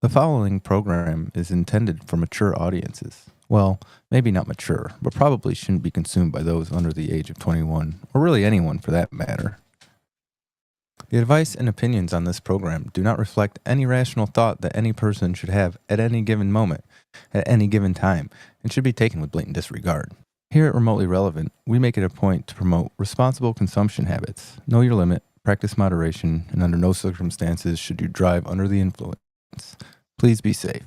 The following program is intended for mature audiences. Well, maybe not mature, but probably shouldn't be consumed by those under the age of 21, or really anyone for that matter. The advice and opinions on this program do not reflect any rational thought that any person should have at any given moment, at any given time, and should be taken with blatant disregard. Here at Remotely Relevant, we make it a point to promote responsible consumption habits. Know your limit, practice moderation, and under no circumstances should you drive under the influence. Please be safe.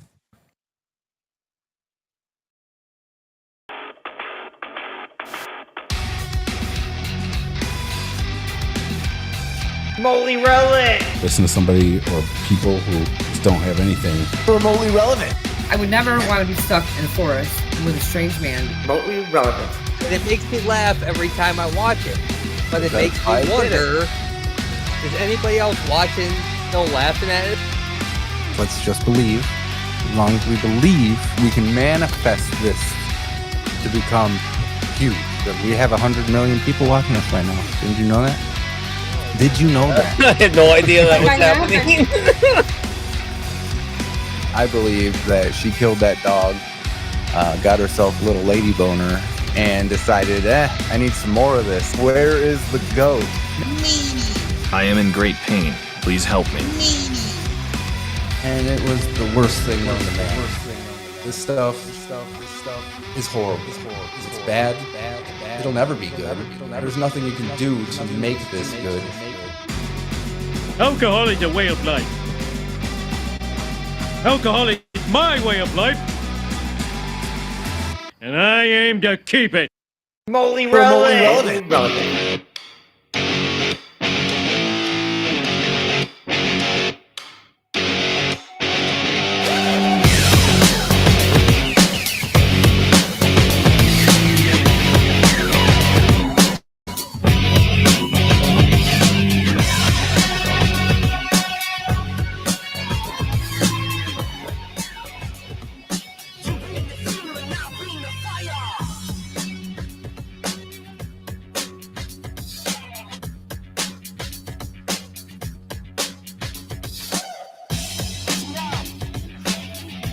Remotely relevant. Listen to somebody or people who just don't have anything. Remotely relevant. I would never want to be stuck in a forest with a strange man. Remotely relevant. And it makes me laugh every time I watch it. But it makes me wonder, is anybody else watching still laughing at it? Let's just believe. As long as we believe, we can manifest this to become huge. We have 100 million people watching us right now. Didn't you know that? Did you know that? I had no idea that was happening. I believe that she killed that dog, got herself a little lady boner, and decided, I need some more of this. Where is the goat? I am in great pain. Please help me. And it was the worst thing known to man. This stuff is horrible. It's bad. It'll never be good. There's nothing you can do to make this good. Alcohol is a way of life. Alcohol is my way of life. And I aim to keep it. Remotely relevant. Relevant.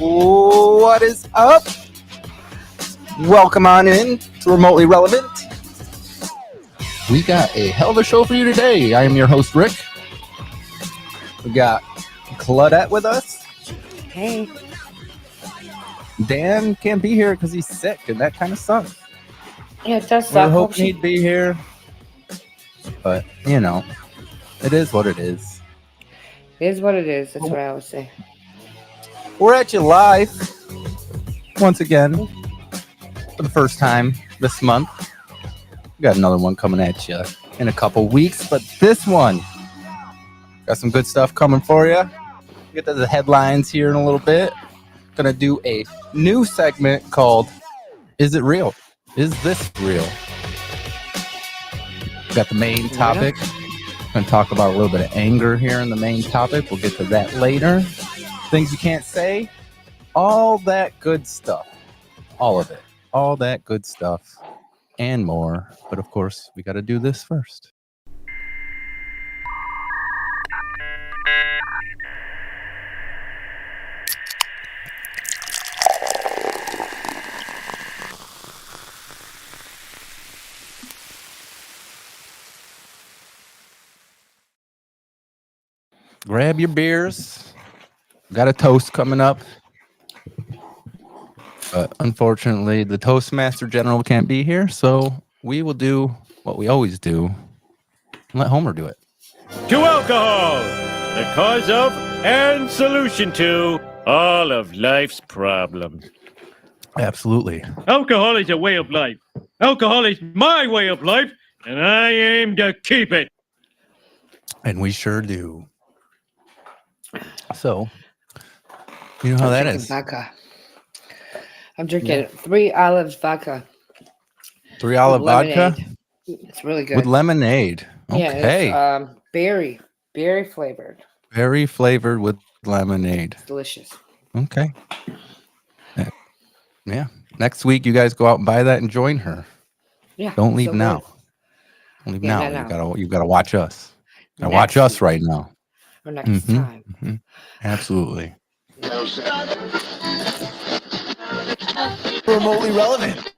What is up? Welcome on in to Remotely Relevant. We got a hell of a show for you today. I am your host, Rick. We got Claudette with us. Hey. Dan can't be here because he's sick, and that kind of sucks. Yeah, it does We suck. were hoping he'd be here, but, you know, it is what it is. It is what it is. That's what I always say. We're at you live once again for the first time this month. We got another one coming at you in a couple weeks, but this one got some good stuff coming for you. Get to the headlines here in a little bit. Gonna do a new segment called "Is It Real? Is This Real?" Got the main topic. Gonna talk about a little bit of anger here in the main topic. We'll get to that later. Things you can't say, all that good stuff, all of it, all that good stuff and more. But of course, we got to do this first. Grab your beers. Got a toast coming up. But unfortunately, the Toastmaster General can't be here, so we will do what we always do and let Homer do it. To alcohol, the cause of and solution to all of life's problems. Absolutely. Alcohol is a way of life. Alcohol is my way of life, and I aim to keep it. And we sure do. So, you know how that is. Vodka. I'm drinking 3 Olives vodka. 3 olive vodka It's really good. with lemonade. Okay. Yeah, it's berry flavored. Very flavored with lemonade. It's delicious. Okay. Yeah. Next week, you guys go out and buy that and join her. Yeah. Don't leave so now. good. Don't leave Yeah, now. no. You gotta watch us. Now Next watch us week. right now. Or next time. Absolutely. Remotely relevant.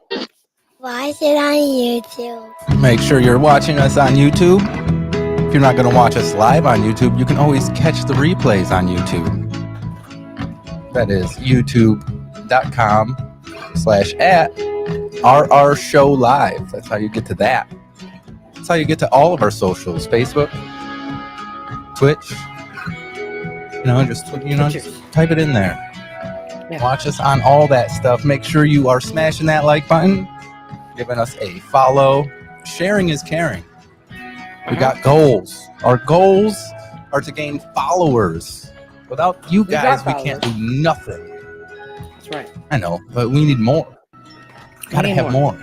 Why is it on YouTube? Make sure you're watching us on YouTube. If you're not going to watch us live on YouTube, you can always catch the replays on YouTube. That is youtube.com/@RR Show Live. That's how you get to that. That's how you get to all of our socials: Facebook, Twitch. Just type it in there. Yeah. Watch us on all that stuff. Make sure you are smashing that like button, giving us a follow. Sharing is caring. We got goals. Our goals are to gain followers. Without you guys, we can't do nothing. That's right. I know, but we need more. Gotta need have more.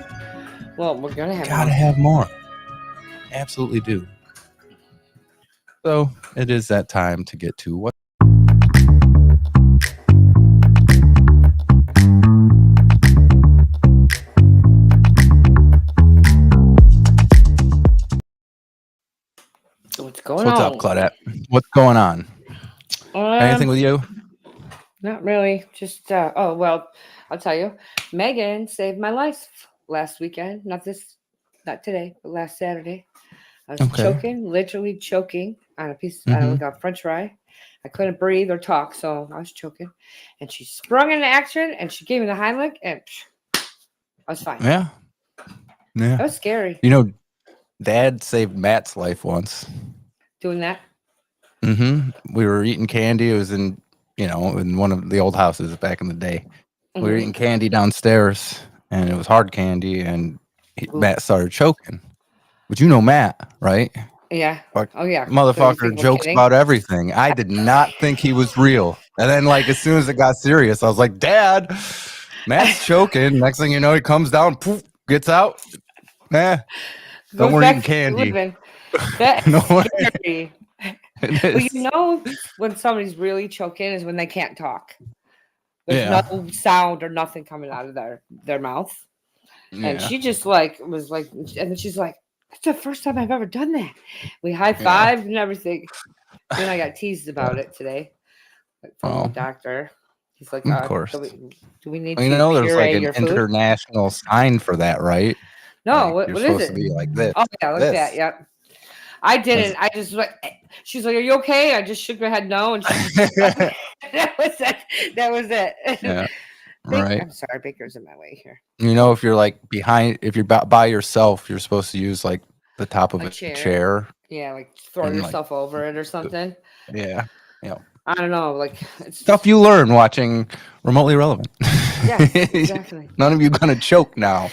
Well, we're gonna have. Gotta have more. Absolutely do. So it is that time to get to what. What's going What's on? up, Claudette? What's going on? Anything with you? Not really. Just I'll tell you. Megan saved my life last weekend. Not today, but last Saturday. I was literally choking on a piece on a French fry. I couldn't breathe or talk, so I was choking. And she sprung into action, and she gave me the Heimlich, and I was fine. Yeah. That was scary. Dad saved Matt's life once. Doing that. We were eating candy. It was in one of the old houses back in the day. We were eating candy downstairs, and it was hard candy, and Matt started choking. But you know Matt, right? Yeah. Oh yeah. Motherfucker jokes about everything. I did not think he was real. And then as soon as it got serious, I was like, Dad, Matt's choking. Next thing you know, he comes down, poof, gets out. Don't worry, eating candy. That's scary. Well, when somebody's really choking is when they can't talk. There's no sound or nothing coming out of their mouth. And she just was like, and then she's like, that's the first time I've ever done that. We high-fived and everything. Then I got teased about it today from the doctor. He's like, of course. Do we need to there's an international sign for that, right? No, what is supposed it? to be like this. Oh, yeah, like that, yep. I didn't. I just she's like, are you okay? I just shook my head no. And that was it. That was it. Yeah. Right. I'm sorry, Baker's in my way here. If you're if you're by yourself, you're supposed to use the top of a chair. Yeah, throw yourself over it or something. Yeah. I don't know, it's stuff you learn watching Remotely Relevant. Yeah, exactly. None of you gonna choke now.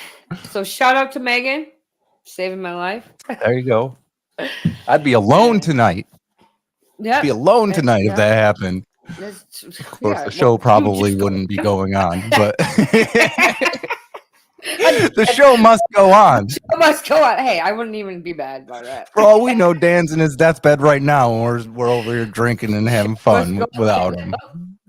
So shout out to Megan, saving my life. There you go. I'd be alone tonight. Yeah, be alone tonight if that happened. Of course, the show probably wouldn't be going on, but the show must go on. The show must go on. Hey, I wouldn't even be mad about that. For all we know, Dan's in his deathbed right now, and we're over here drinking and having fun without him.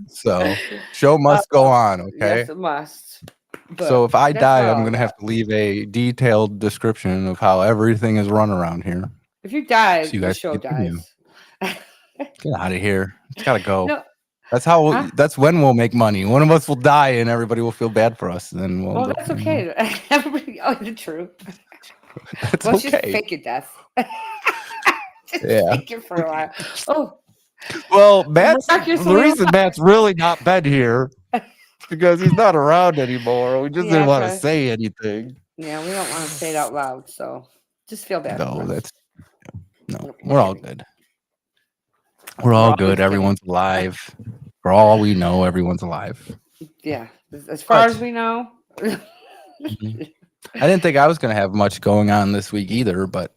So, show must go on, okay? Yes, it must. But so if I die, I'm going to have to leave a detailed description of how everything is run around here. If you die, so you the guys show dies. Get out of here. It's got to go. No. That's when we'll make money. One of us will die and everybody will feel bad for us. Then well, that's okay. Everybody, the truth. That's Let's okay. just fake it death. Fake it for a while. Oh. Well, the reason Matt's really not been here is because he's not around anymore. We just didn't want to say anything. Yeah, we don't want to say it out loud, so just feel bad. No, we're all good. We're all good. Everyone's alive. For all we know, everyone's alive. Yeah, as far as we know. I didn't think I was going to have much going on this week either, but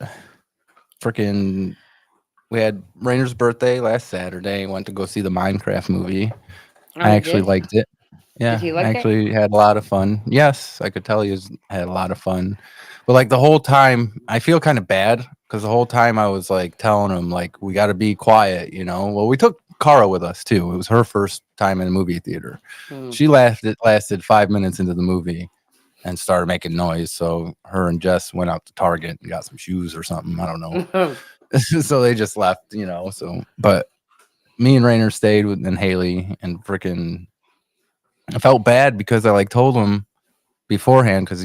we had Rainer's birthday last Saturday. Went to go see the Minecraft movie. I actually liked it. Yeah, did he like actually had a lot of fun. Yes, I could tell you had a lot of fun. But the whole time, I feel kind of bad because the whole time I was telling him we got to be quiet, Well, we took Cara with us too. It was her first time in a movie theater. She lasted 5 minutes into the movie and started making noise. So her and Jess went out to Target and got some shoes or something. I don't know. So they just left, So, but me and Rainer stayed with and Haley and freaking. I felt bad because I like told him beforehand because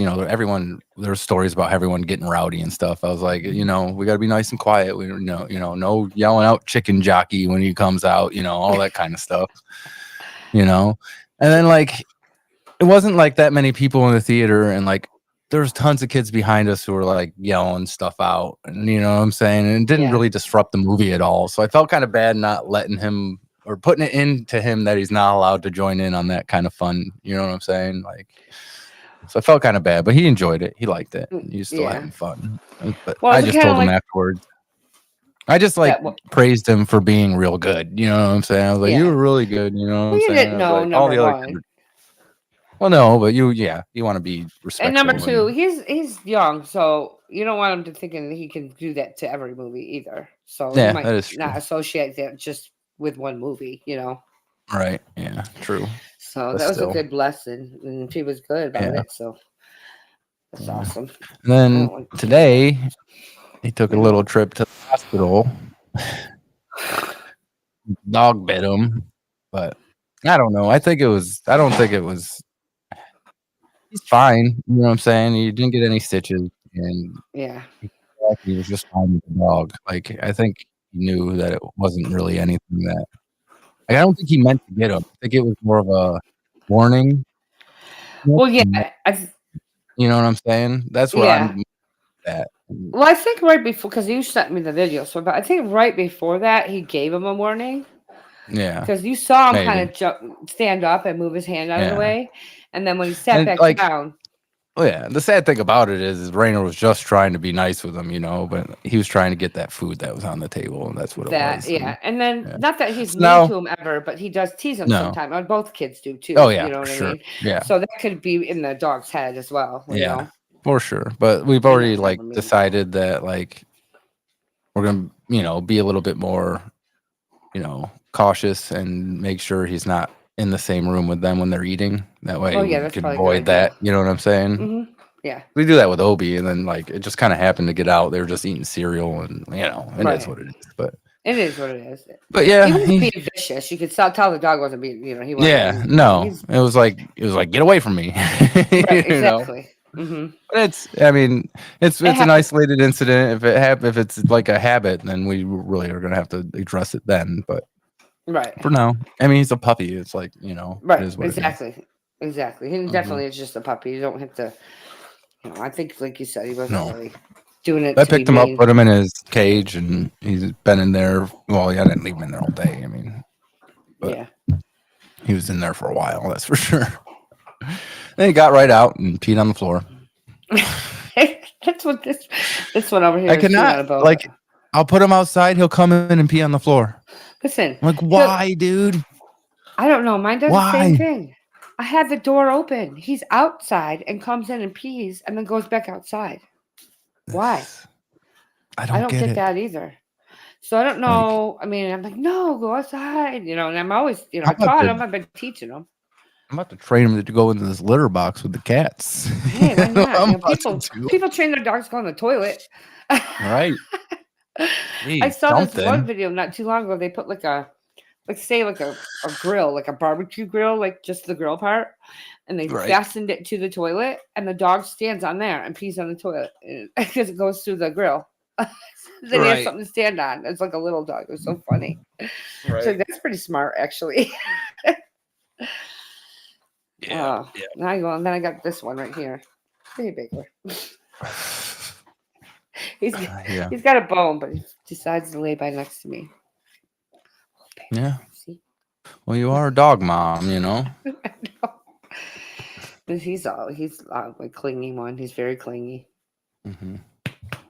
there's stories about everyone getting rowdy and stuff. I was like, we got to be nice and quiet. We no yelling out chicken jockey when he comes out. All that kind of stuff. And then like it wasn't like that many people in the theater, and like there's tons of kids behind us who were like yelling stuff out, and you know what I'm saying, and it didn't really disrupt the movie at all. So I felt kind of bad not letting him or putting it into him that he's not allowed to join in on that kind of fun. You know what I'm saying? Like, so I felt kind of bad, but he enjoyed it. He liked it. He was still having fun. But I just told him afterwards. I just praised him for being real good. You know what I'm saying? I was like, you were really good. You know what I'm saying? Didn't know like, number one. Well, no, but you want to be respectful. And number two, he's young, so you don't want him to thinking that he can do that to every movie either. So you might not associate that just with one movie, Right. Yeah. True. So that was a good lesson, and she was good about it. So that's awesome. And then today, he took a little trip to the hospital. Dog bit him, but I don't know. I don't think it was. He's fine. You know what I'm saying? He didn't get any stitches, and he was just fine with the dog. Like I think he knew that it wasn't really anything that. Like, I don't think he meant to get him. I think it was more of a warning. Well, yeah, you know what I'm saying? That's where I'm at. Well, I think right before, because you sent me the video, but I think right before that he gave him a warning. Yeah, because you saw him kind of stand up and move his hand out of the way, and then when he sat back down. Well, yeah, the sad thing about it is Rainer was just trying to be nice with him, but he was trying to get that food that was on the table, and that's what it was. Yeah, and then not that he's mean to him ever, but he does tease him sometimes. And both kids do too. Oh yeah, you know what I mean? Yeah. So that could be in the dog's head as well. You know? For sure. But we've already decided that we're gonna be a little bit more, cautious and make sure he's not in the same room with them when they're eating. That way we can avoid that. You know what I'm saying? Mm-hmm. Yeah. We do that with Obi, and then it just kind of happened to get out. They were just eating cereal, and it is what it is. But it is what it is. But yeah, he was being vicious. You could tell the dog wasn't being. He wasn't. Yeah, it was like get away from me. Right, exactly. Mm-hmm. But it's an isolated incident. If it's like a habit, then we really are gonna have to address it then. But for now, he's a puppy. It's right. It is what Exactly. He definitely is just a puppy. You don't have to. I think, like you said, he wasn't really doing it. I picked him up, put him in his cage, and he's been in there. Well, I didn't leave him in there all day. But he was in there for a while. That's for sure. Then he got right out and peed on the floor. That's what over here. I cannot I'll put him outside. He'll come in and pee on the floor. Listen, why, dude? I don't know. Mine does the same thing. I had the door open. He's outside and comes in and pees and then goes back outside. Why? I don't get that either. So I don't know. I'm like, no, go outside. And I'm always, I taught him. I've been teaching him. I'm about to train him to go into this litter box with the cats. Hey, why not? People train their dogs to go in the toilet. Right. Jeez, I saw this one video not too long ago. They put a grill, like a barbecue grill, just the grill part, and they fastened it to the toilet, and the dog stands on there and pees on the toilet because it goes through the grill. Then he has something to stand on. It's like a little dog. It was so funny. So that's pretty smart, actually. Yeah. Now I go, and then I got this one right here. Way bigger. He's got a bone, but he decides to lay by next to me. Yeah. See? Well, you are a dog mom, I know. But he's like clingy one. He's very clingy. Mm-hmm.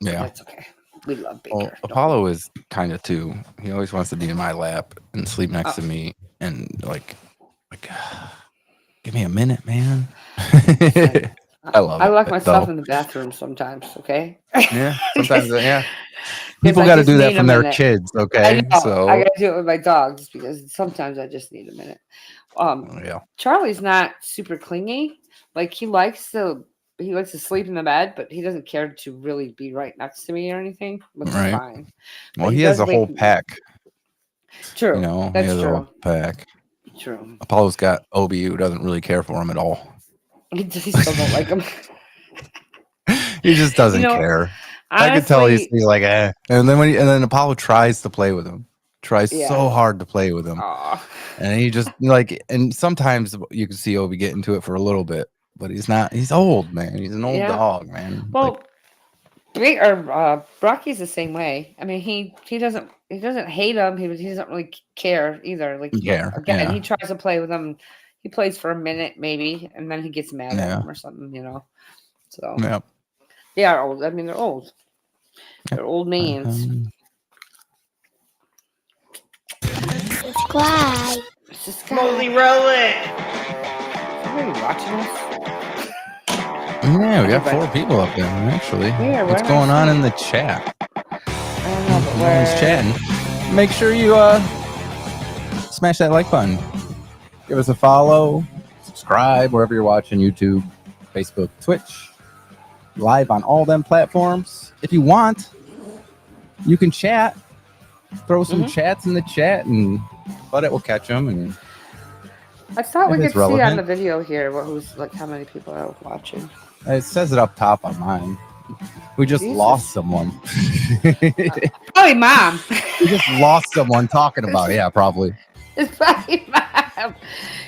Yeah. That's okay. We love Baker. Well, Apollo is kind of too. He always wants to be in my lap and sleep next to me, and give me a minute, man. I love it. I lock myself in the bathroom sometimes, okay? Yeah, sometimes, People got to do that from their kids, okay? So I got to do it with my dogs because sometimes I just need a minute. Charlie's not super clingy. He likes to sleep in the bed, but he doesn't care to really be right next to me or anything, which is fine. Well, he has a whole pack. True. You know, That's he has a true. whole pack. True. Apollo's got Obi, who doesn't really care for him at all. He still don't like him. He just doesn't You know, care. I could tell he's like, eh. And then Apollo tries to play with him. Tries so hard to play with him. Aw. And he just like, and sometimes you can see Obi get into it for a little bit, but he's not. He's old, man. He's an old dog, man. Well, Brocky's the same way. I mean, he doesn't hate him. He doesn't really care either. Like, again, he tries to play with him. He plays for a minute maybe, and then he gets mad at him or something, you know. So they are old. I mean, they're old. They're old mans. Subscribe. Holy rolling. Somebody watching us? Yeah, we got 4 people up there, actually. What's going on in the chat? I don't know, but Everyone's chatting. Make sure you smash that like button. Give us a follow. Subscribe wherever you're watching. YouTube, Facebook, Twitch. Live on all them platforms. If you want, you can chat. Throw some chats in the chat, and Butt It will catch them. And I thought we could see on the video here who's like how many people are watching. It says it up top on mine. We just lost someone. Probably Mom. We just lost someone talking about it. Yeah, probably. It's probably Mom.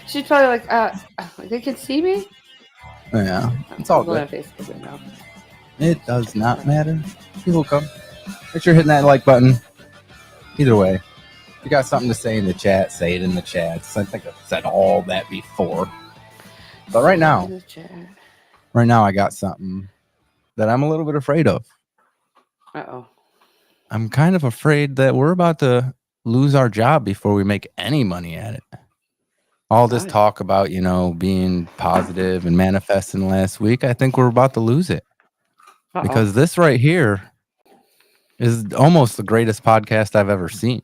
She's probably like, they can see me? Yeah, it's all good. Facebook now. It does not matter. People come. Make sure you're hitting that like button. Either way, if you got something to say in the chat, say it in the chat. I think I've said all that before. But right now, I got something that I'm a little bit afraid of. Uh-oh. I'm kind of afraid that we're about to lose our job before we make any money at it. All this talk about, you know, being positive and manifesting last week, I think we're about to lose it. Because this right here is almost the greatest podcast I've ever seen.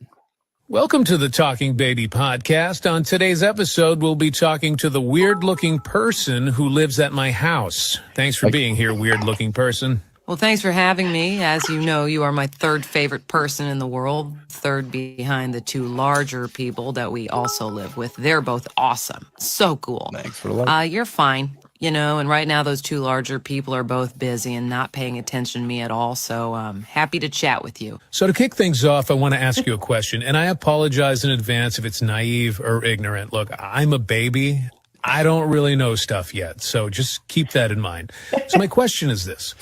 Welcome to the Talking Baby podcast. On today's episode, we'll be talking to the weird-looking person who lives at my house. Thanks for being here, weird-looking person. Well, thanks for having me. As you know, you are my third favorite person in the world, third behind the 2 larger people that we also live with. They're both awesome. So cool. Thanks for the love. You're fine, you know, and right now those 2 larger people are both busy and not paying attention to me at all, so I'm happy to chat with you. So to kick things off, I want to ask you a question, and I apologize in advance if it's naive or ignorant. Look, I'm a baby. I don't really know stuff yet, so just keep that in mind. So my question is this.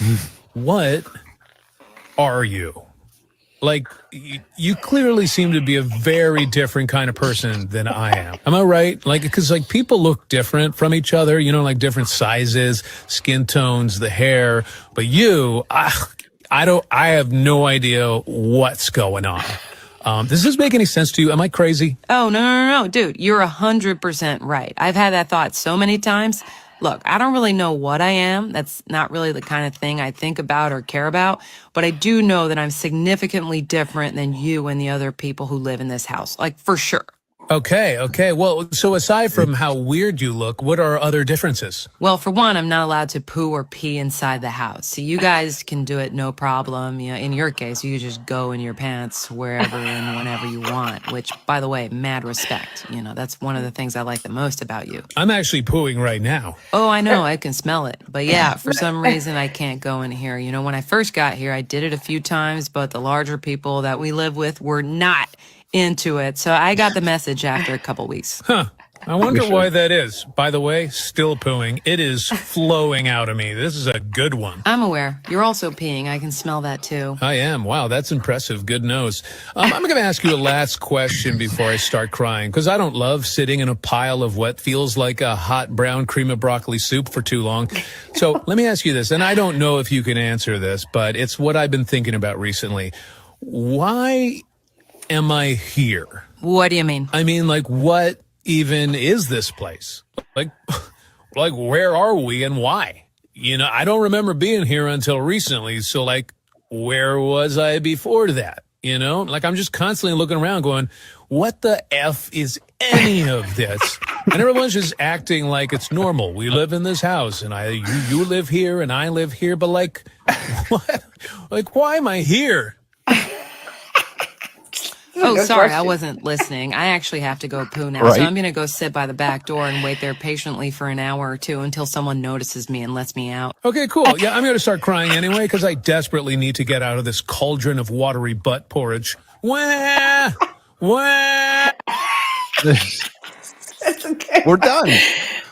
What are you? Like, you clearly seem to be a very different kind of person than I am. Am I right? Like, because like people look different from each other, you know, like different sizes, skin tones, the hair. But you, I have no idea what's going on. Does this make any sense to you? Am I crazy? Oh, no, dude, you're 100% right. I've had that thought so many times. Look, I don't really know what I am. That's not really the kind of thing I think about or care about. But I do know that I'm significantly different than you and the other people who live in this house. Like, for sure. Okay. Well, so aside from how weird you look, what are other differences? Well, for one, I'm not allowed to poo or pee inside the house. So you guys can do it no problem. You know, in your case, you just go in your pants wherever and whenever you want, which, by the way, mad respect. You know, that's one of the things I like the most about you. I'm actually pooing right now. Oh, I know. I can smell it. But yeah, for some reason, I can't go in here. You know, when I first got here, I did it a few times, but the larger people that we live with were not into it. So I got the message after a couple weeks. Huh. I wonder why that is. By the way, still pooing. It is flowing out of me. This is a good one. I'm aware. You're also peeing. I can smell that too. I am. Wow, that's impressive. Good nose. I'm going to ask you a last question before I start crying, because I don't love sitting in a pile of what feels like a hot brown cream of broccoli soup for too long. So let me ask you this, and I don't know if you can answer this, but it's what I've been thinking about recently. Why am I here? What do you mean? I mean, like, what even is this place? Like where are we and why? You know, I don't remember being here until recently. So, like, where was I before that? You know, like, I'm just constantly looking around going, what the F is any of this? And everyone's just acting like it's normal. We live in this house, and you live here and I live here. But, like, what? Like, why am I here? Oh, Good sorry, I question. wasn't listening. I actually have to go poo now, Right. so I'm going to go sit by the back door and wait there patiently for an hour or two until someone notices me and lets me out. Okay, cool. Yeah, I'm going to start crying anyway because I desperately need to get out of this cauldron of watery butt porridge. Wah! Wah! That's okay. We're done.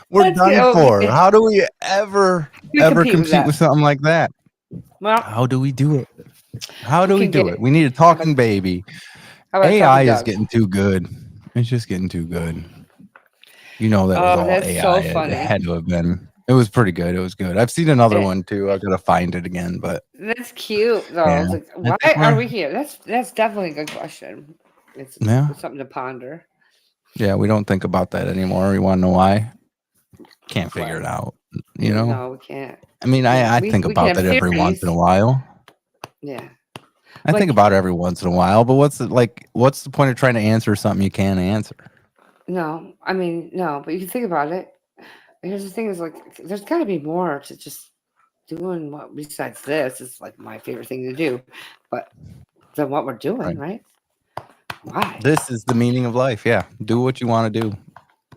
We're That's done okay. for. How do we ever compete with something like that? Well, How do we do it? How do we can get do it? it. We need a talking baby. How about AI talking is dog? getting too good. It's just getting too good. You know that was all that's AI. so It funny. had to have been. It was pretty good. It was good. I've seen another Eh. one too. I gotta find it again, but That's cute though. Yeah. It's like, I why think are we're- we here? That's definitely a good question. It's something to ponder. yeah, we don't think about that anymore. You want to know why? Can't figure it out. You know? No, we can't. I mean, Yeah, I we think can about have that every once in a theories. while. Yeah. I think about it every once in a while, but what's the point of trying to answer something you can't answer? No, I mean, no, but you can think about it. Here's the thing is like there's gotta be more to just doing what besides this is like my favorite thing to do. But than what we're doing, right? Why? This is the meaning of life. Yeah. Do what you want to do.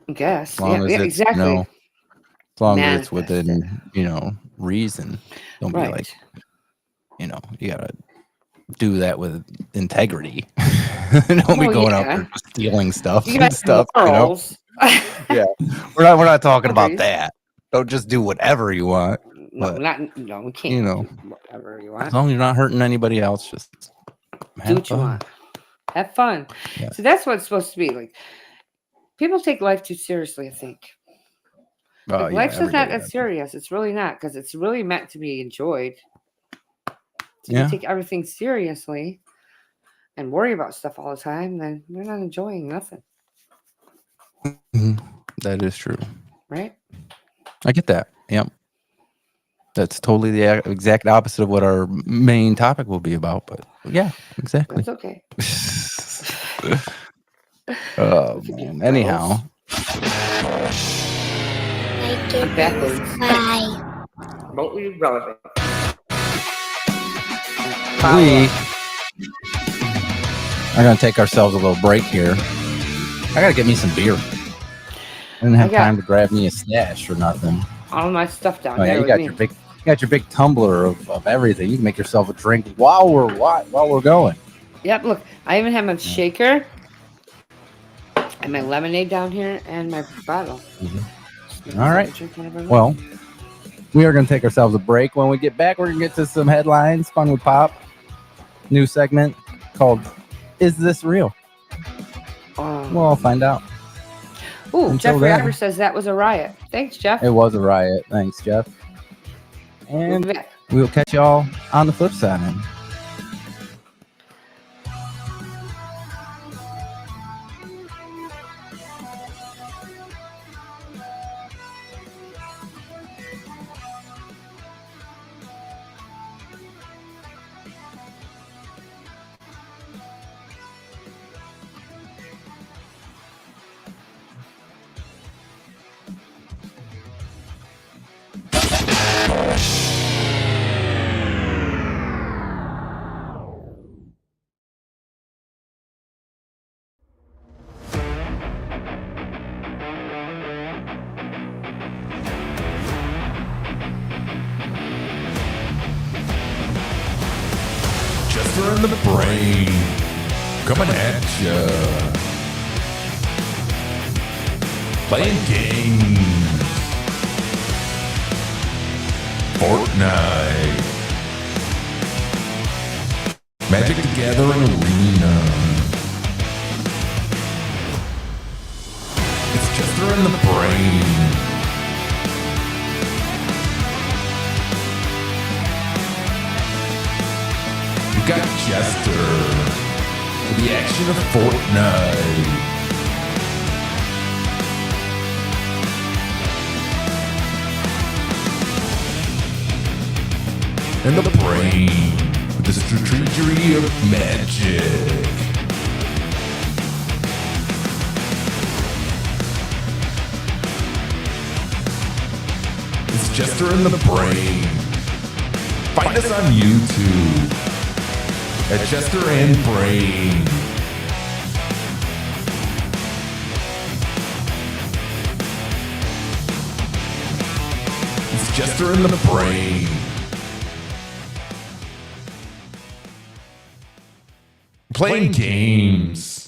I guess. As long as Yeah, it's, exactly. as long as it's Manifest within, reason. Don't be Right. like, you gotta do that with integrity. Don't be going out there stealing stuff You and got stuff. morals. Yeah. We're not talking about Boundaries. that. Don't just do whatever you want. No, But, we can't do whatever you want. as long as you're not hurting anybody else, just Do what you want. Have fun. Yeah. So that's what it's supposed to be. Like people take life too seriously, I think. Oh, yeah, Life's just not everybody that serious. It's really not because it's really meant to be enjoyed. So Yeah. you take everything seriously and worry about stuff all the time, then you're not enjoying nothing. That is true. Right? I get that. Yep. That's totally the exact opposite of what our main topic will be about. But yeah, exactly. That's okay. Oh, man. Anyhow. I'm backwards. Bye. Remotely relevant. We are going to take ourselves a little break here. I got to get me some beer. I didn't have time to grab me a stash or nothing. All my stuff down Oh, yeah, there. you got your big tumbler of everything. You can make yourself a drink while we're going. Yep, look, I even have my shaker and my lemonade down here and my bottle. All right. Well, we are going to take ourselves a break. When we get back, we're going to get to some headlines. Fun with Pop. New segment called Is This Real? We'll all find out. Ooh, Until Jeffrey then. Ivers says that was a riot. Thanks, Jeff. It was a riot. Thanks, Jeff. And we'll catch y'all on the flip side. Man. Chester in the brain, coming at ya. Playing games. Fortnite. Magic the Gathering Arena. It's Chester in the brain. We got Chester for the action of Fortnite. And the brain with the strategery of magic. It's Chester in the brain. Find us on YouTube at Chester and Brain. Jester in the brain. Playing games.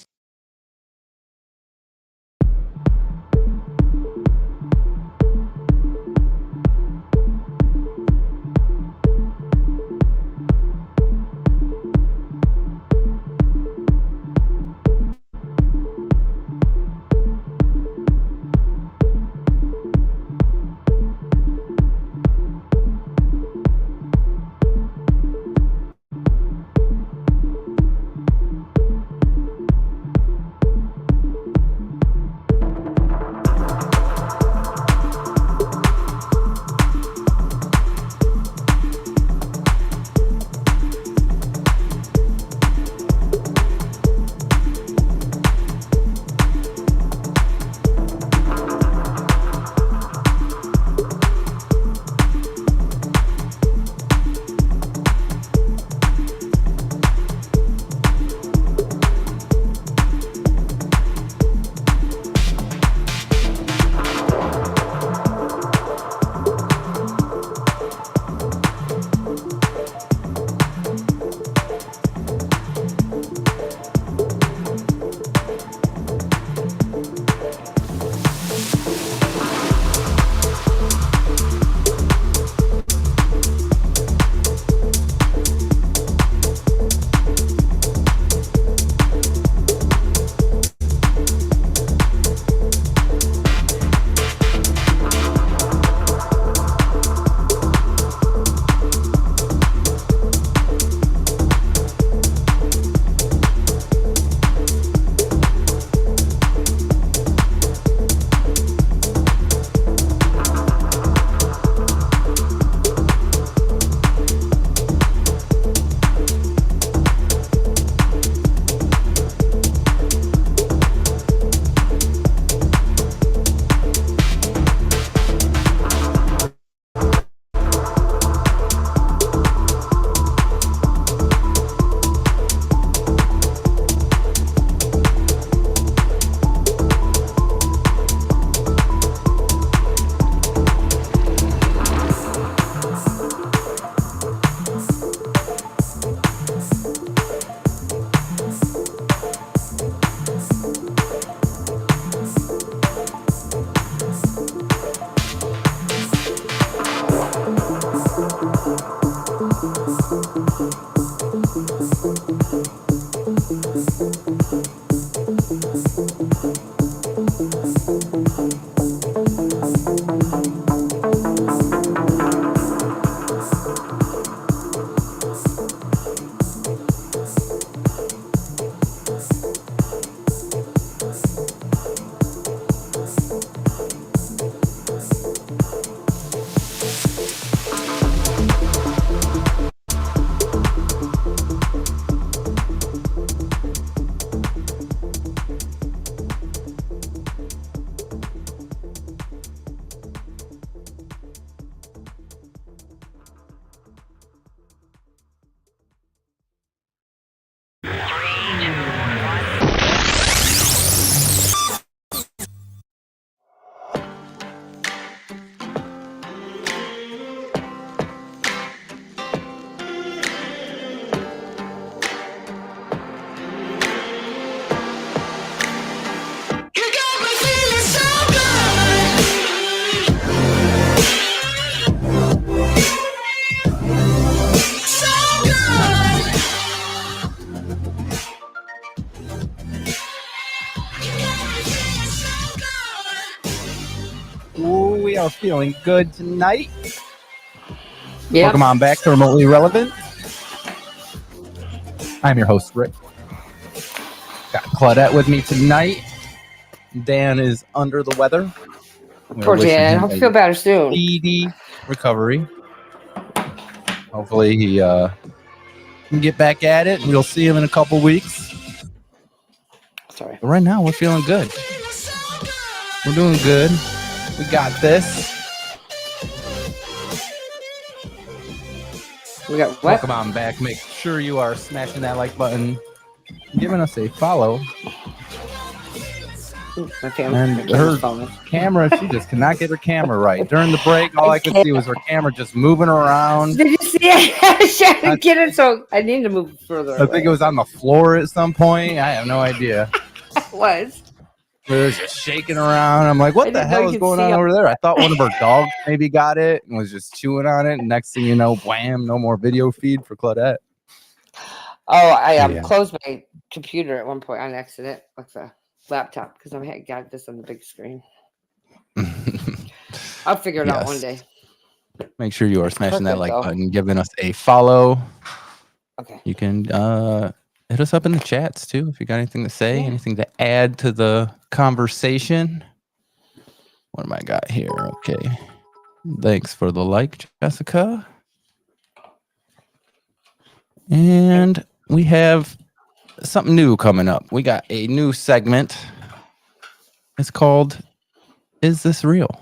We are feeling good tonight. Yep. Welcome on back to Remotely Relevant. I'm your host, Rick. Got Claudette with me tonight. Dan is under the weather. Poor Dan. I hope you feel better soon. Speedy recovery. Hopefully he can get back at it. We'll see him in a couple weeks. Sorry. But right now, we're feeling good. We're doing good. We got this. We got what? Welcome on back. Make sure you are smashing that like button, giving us a follow. My family. And My camera's her falling. camera, she just cannot get her camera right. During the break, all I could see was her camera just moving around. Did you see it? She had to get it, so I need to move further. I think it was on the floor at some point. I have no idea. It was. It was just shaking around. I'm like, I what the didn't know hell you is could going see on up. over there? I thought one of her dogs maybe got it and was just chewing on it. And next thing you know, wham, no more video feed for Claudette. Oh, I Yeah. closed my computer at one point on accident, like the laptop, because I had got this on the big screen. I'll figure it out one day. Make sure you are smashing that Perfect, like though. button, giving us a follow. Okay. You can hit us up in the chats too if you got anything to say, anything to add to the conversation. What am I got here? Okay. Thanks for the like, Jessica. And we have something new coming up. We got a new segment. It's called Is This Real?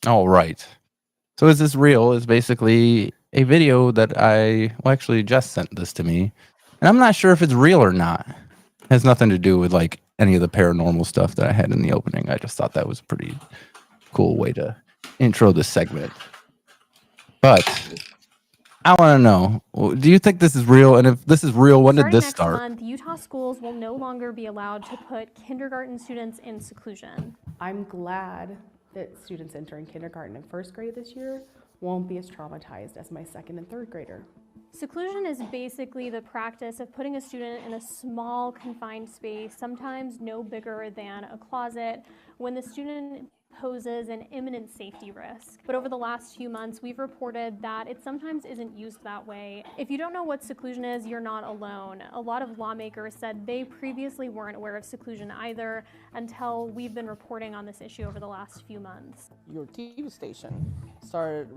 All right. So Is This Real is basically a video that actually Jess sent this to me. And I'm not sure if it's real or not. It has nothing to do with like any of the paranormal stuff that I had in the opening. I just thought that was a pretty cool way to intro this segment. But I want to know, do you think this is real? And if this is real, when did this start? Starting next month, Utah schools will no longer be allowed to put kindergarten students in seclusion. I'm glad that students entering kindergarten and first grade this year won't be as traumatized as my second and third grader. Seclusion is basically the practice of putting a student in a small confined space, sometimes no bigger than a closet, when the student poses an imminent safety risk. But over the last few months, we've reported that it sometimes isn't used that way. If you don't know what seclusion is, you're not alone. A lot of lawmakers said they previously weren't aware of seclusion either until we've been reporting on this issue over the last few months. Your TV station started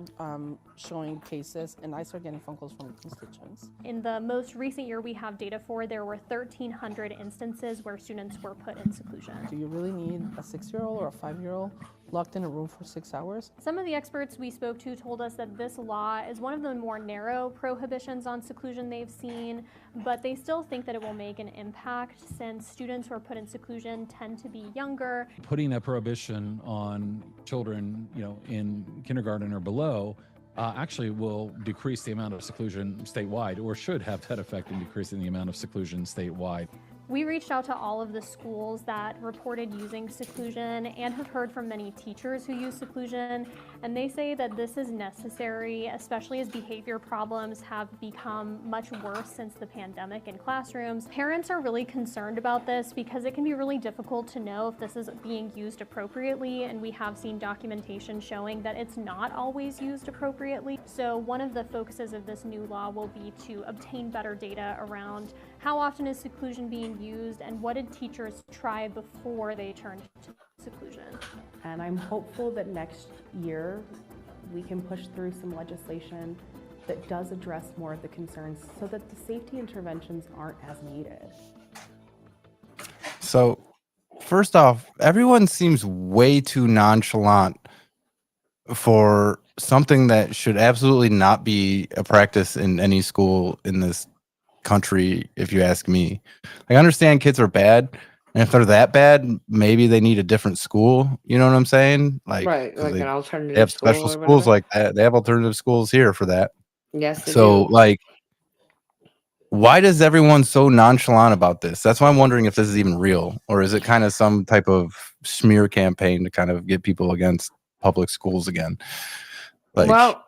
showing cases, and I started getting phone calls from constituents. In the most recent year we have data for, there were 1,300 instances where students were put in seclusion. Do you really need a 6-year-old or a 5-year-old locked in a room for 6 hours? Some of the experts we spoke to told us that this law is one of the more narrow prohibitions on seclusion they've seen, but they still think that it will make an impact since students who are put in seclusion tend to be younger. Putting a prohibition on children, in kindergarten or below, actually will decrease the amount of seclusion statewide, or should have that effect in decreasing the amount of seclusion statewide. We reached out to all of the schools that reported using seclusion and have heard from many teachers who use seclusion, and they say that this is necessary, especially as behavior problems have become much worse since the pandemic in classrooms. Parents are really concerned about this because it can be really difficult to know if this is being used appropriately, and we have seen documentation showing that it's not always used appropriately. So one of the focuses of this new law will be to obtain better data around how often is seclusion being used and what did teachers try before they turned to seclusion. And I'm hopeful that next year we can push through some legislation that does address more of the concerns so that the safety interventions aren't as needed. So, first off, everyone seems way too nonchalant for something that should absolutely not be a practice in any school in this country, if you ask me. I understand kids are bad, and if they're that bad, maybe they need a different school. You know what I'm saying? Like, right, like an alternative they have school special or schools whatever. like that. They have alternative schools here for that. Yes, they So, do. like, why does everyone so nonchalant about this? That's why I'm wondering if this is even real, or is it kind of some type of smear campaign to kind of get people against public schools again? Like, Well,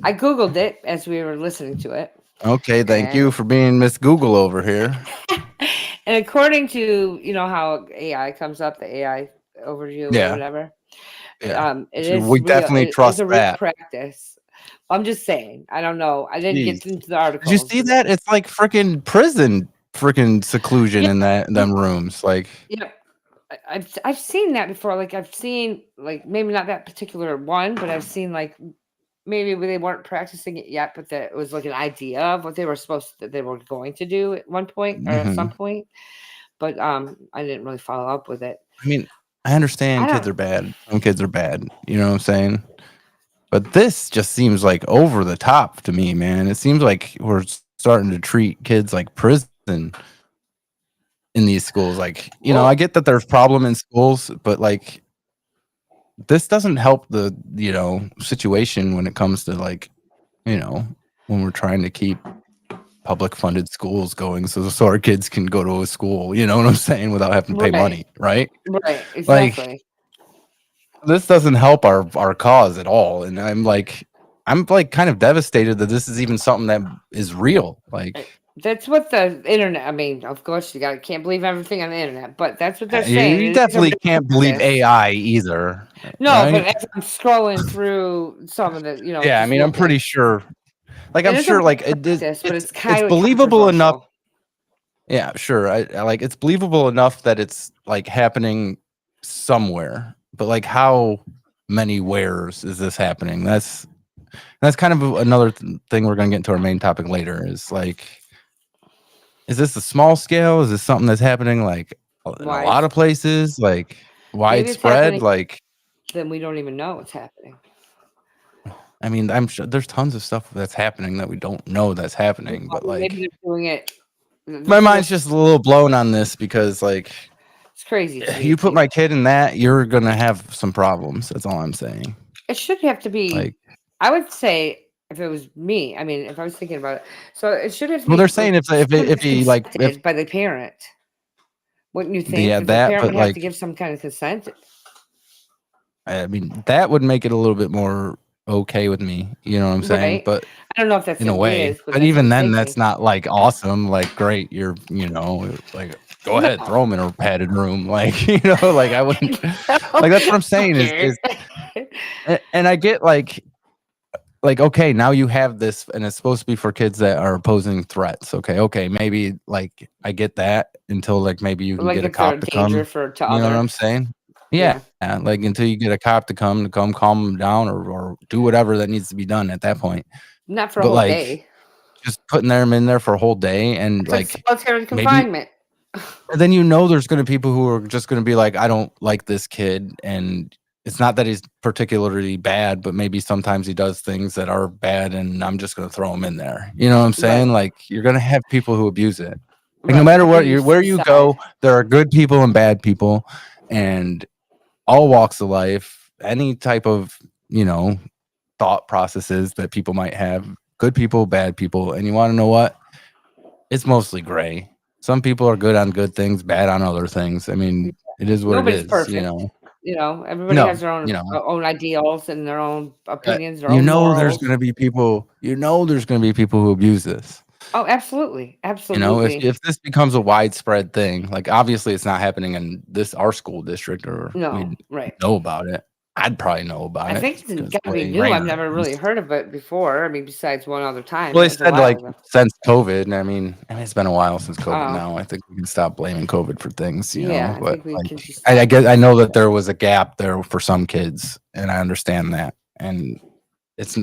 I Googled it as we were listening to it. okay, thank you for being Miss Google over here. And according to, how AI comes up, the AI overview Yeah. or whatever, Yeah. it So is we real. definitely It is trust a real that. practice. I'm just saying. I don't know. I didn't get Jeez. into the article. Did you see that? It's like freaking prison, freaking seclusion in them rooms. Like, Yeah, I've seen that before. Like I've seen maybe not that particular one, but I've seen maybe they weren't practicing it yet, but that it was like an idea of what they were they were going to do at one point or at some point. But I didn't really follow up with it. I mean, I understand kids are bad. Some kids are bad. You know what I'm saying? But this just seems like over the top to me, man. It seems like we're starting to treat kids like prison in these schools. Like, you know, I get that there's problem in schools, but like this doesn't help the, you know, situation when it comes to like, you know, when we're trying to keep public funded schools going so our kids can go to a school, you know what I'm saying, without having to pay money, right? Right, exactly. Like, this doesn't help our cause at all. And I'm like kind of devastated that this is even something that is real. Like, that's what the internet. I mean, of course, can't believe everything on the internet, but that's what they're saying. you definitely can't believe AI either. No, right? but as I'm scrolling through some of the, you know. Yeah, I mean, I'm pretty sure. Like, I'm sure, like it's believable enough. Yeah, sure. I like it's believable enough that it's like happening somewhere, but like how many wheres is this happening? That's kind of another thing we're going to get into our main topic later. Is like, is this a small scale? Is this something that's happening like in a lot of places, like widespread? Like, then we don't even know what's happening. I mean, I'm sure there's tons of stuff that's happening that we don't know that's happening, but like maybe they're doing it. My mind's just a little blown on this because, like, it's crazy. You put my kid in that, you're gonna have some problems. That's all I'm saying. It should have to be. Like, I would say if it was me. I mean, if I was thinking about it, so it should have. Well, they're saying if he like by the parent, wouldn't you think? Yeah, the that, parent but would have like, to give some kind of consent. I mean, that would make it a little bit more okay with me. You know what I'm saying? Right. But I don't know if that's in a way. is, but even then, that's not like awesome. Like, great, you're, you know, like, go ahead, throw him in a padded room. Like, you know, like I wouldn't. Like, that's what I'm saying is and I get like, okay, now you have this, and it's supposed to be for kids that are posing threats. Okay, maybe like I get that until like maybe you can Like get a if they're cop to come. to You know what others. I'm saying? Yeah, like until you get a cop to come calm them down or do whatever that needs to be done at that point. Not for a But whole like, day. just putting them in there for a whole day and It's like solitary confinement. and then you know there's going to be people who are just going to be like, I don't like this kid, and it's not that he's particularly bad, but maybe sometimes he does things that are bad, and I'm just going to throw him in there. You know what I'm saying? Like, you're going to have people who abuse it. Like, no matter what, where you go, there are good people and bad people, and all walks of life, any type of, you know, thought processes that people might have, good people, bad people. And you want to know what? It's mostly gray. Some people are good on good things, bad on other things. I mean, it is what Nobody's it is. perfect. You know, Everybody has their own you know. own ideals and their own opinions. Their You own know, morals. there's going to be people. You know, there's going to be people who abuse this. Oh, absolutely, You know, absolutely. if this becomes a widespread thing, like obviously it's not happening in our school district, or No, we right. know about it. I'd probably know about it. I think it's 'cause got to the way be it new. ran I've never really things. heard of it before. I mean, besides one other time. Well, they That was a said while like ago. since COVID. I mean, it's been a while since COVID. Oh. Now I think we can stop blaming COVID for things. You Yeah, know, I but think we like, can just I guess I know that there was a gap there for some kids, and I understand that. And it's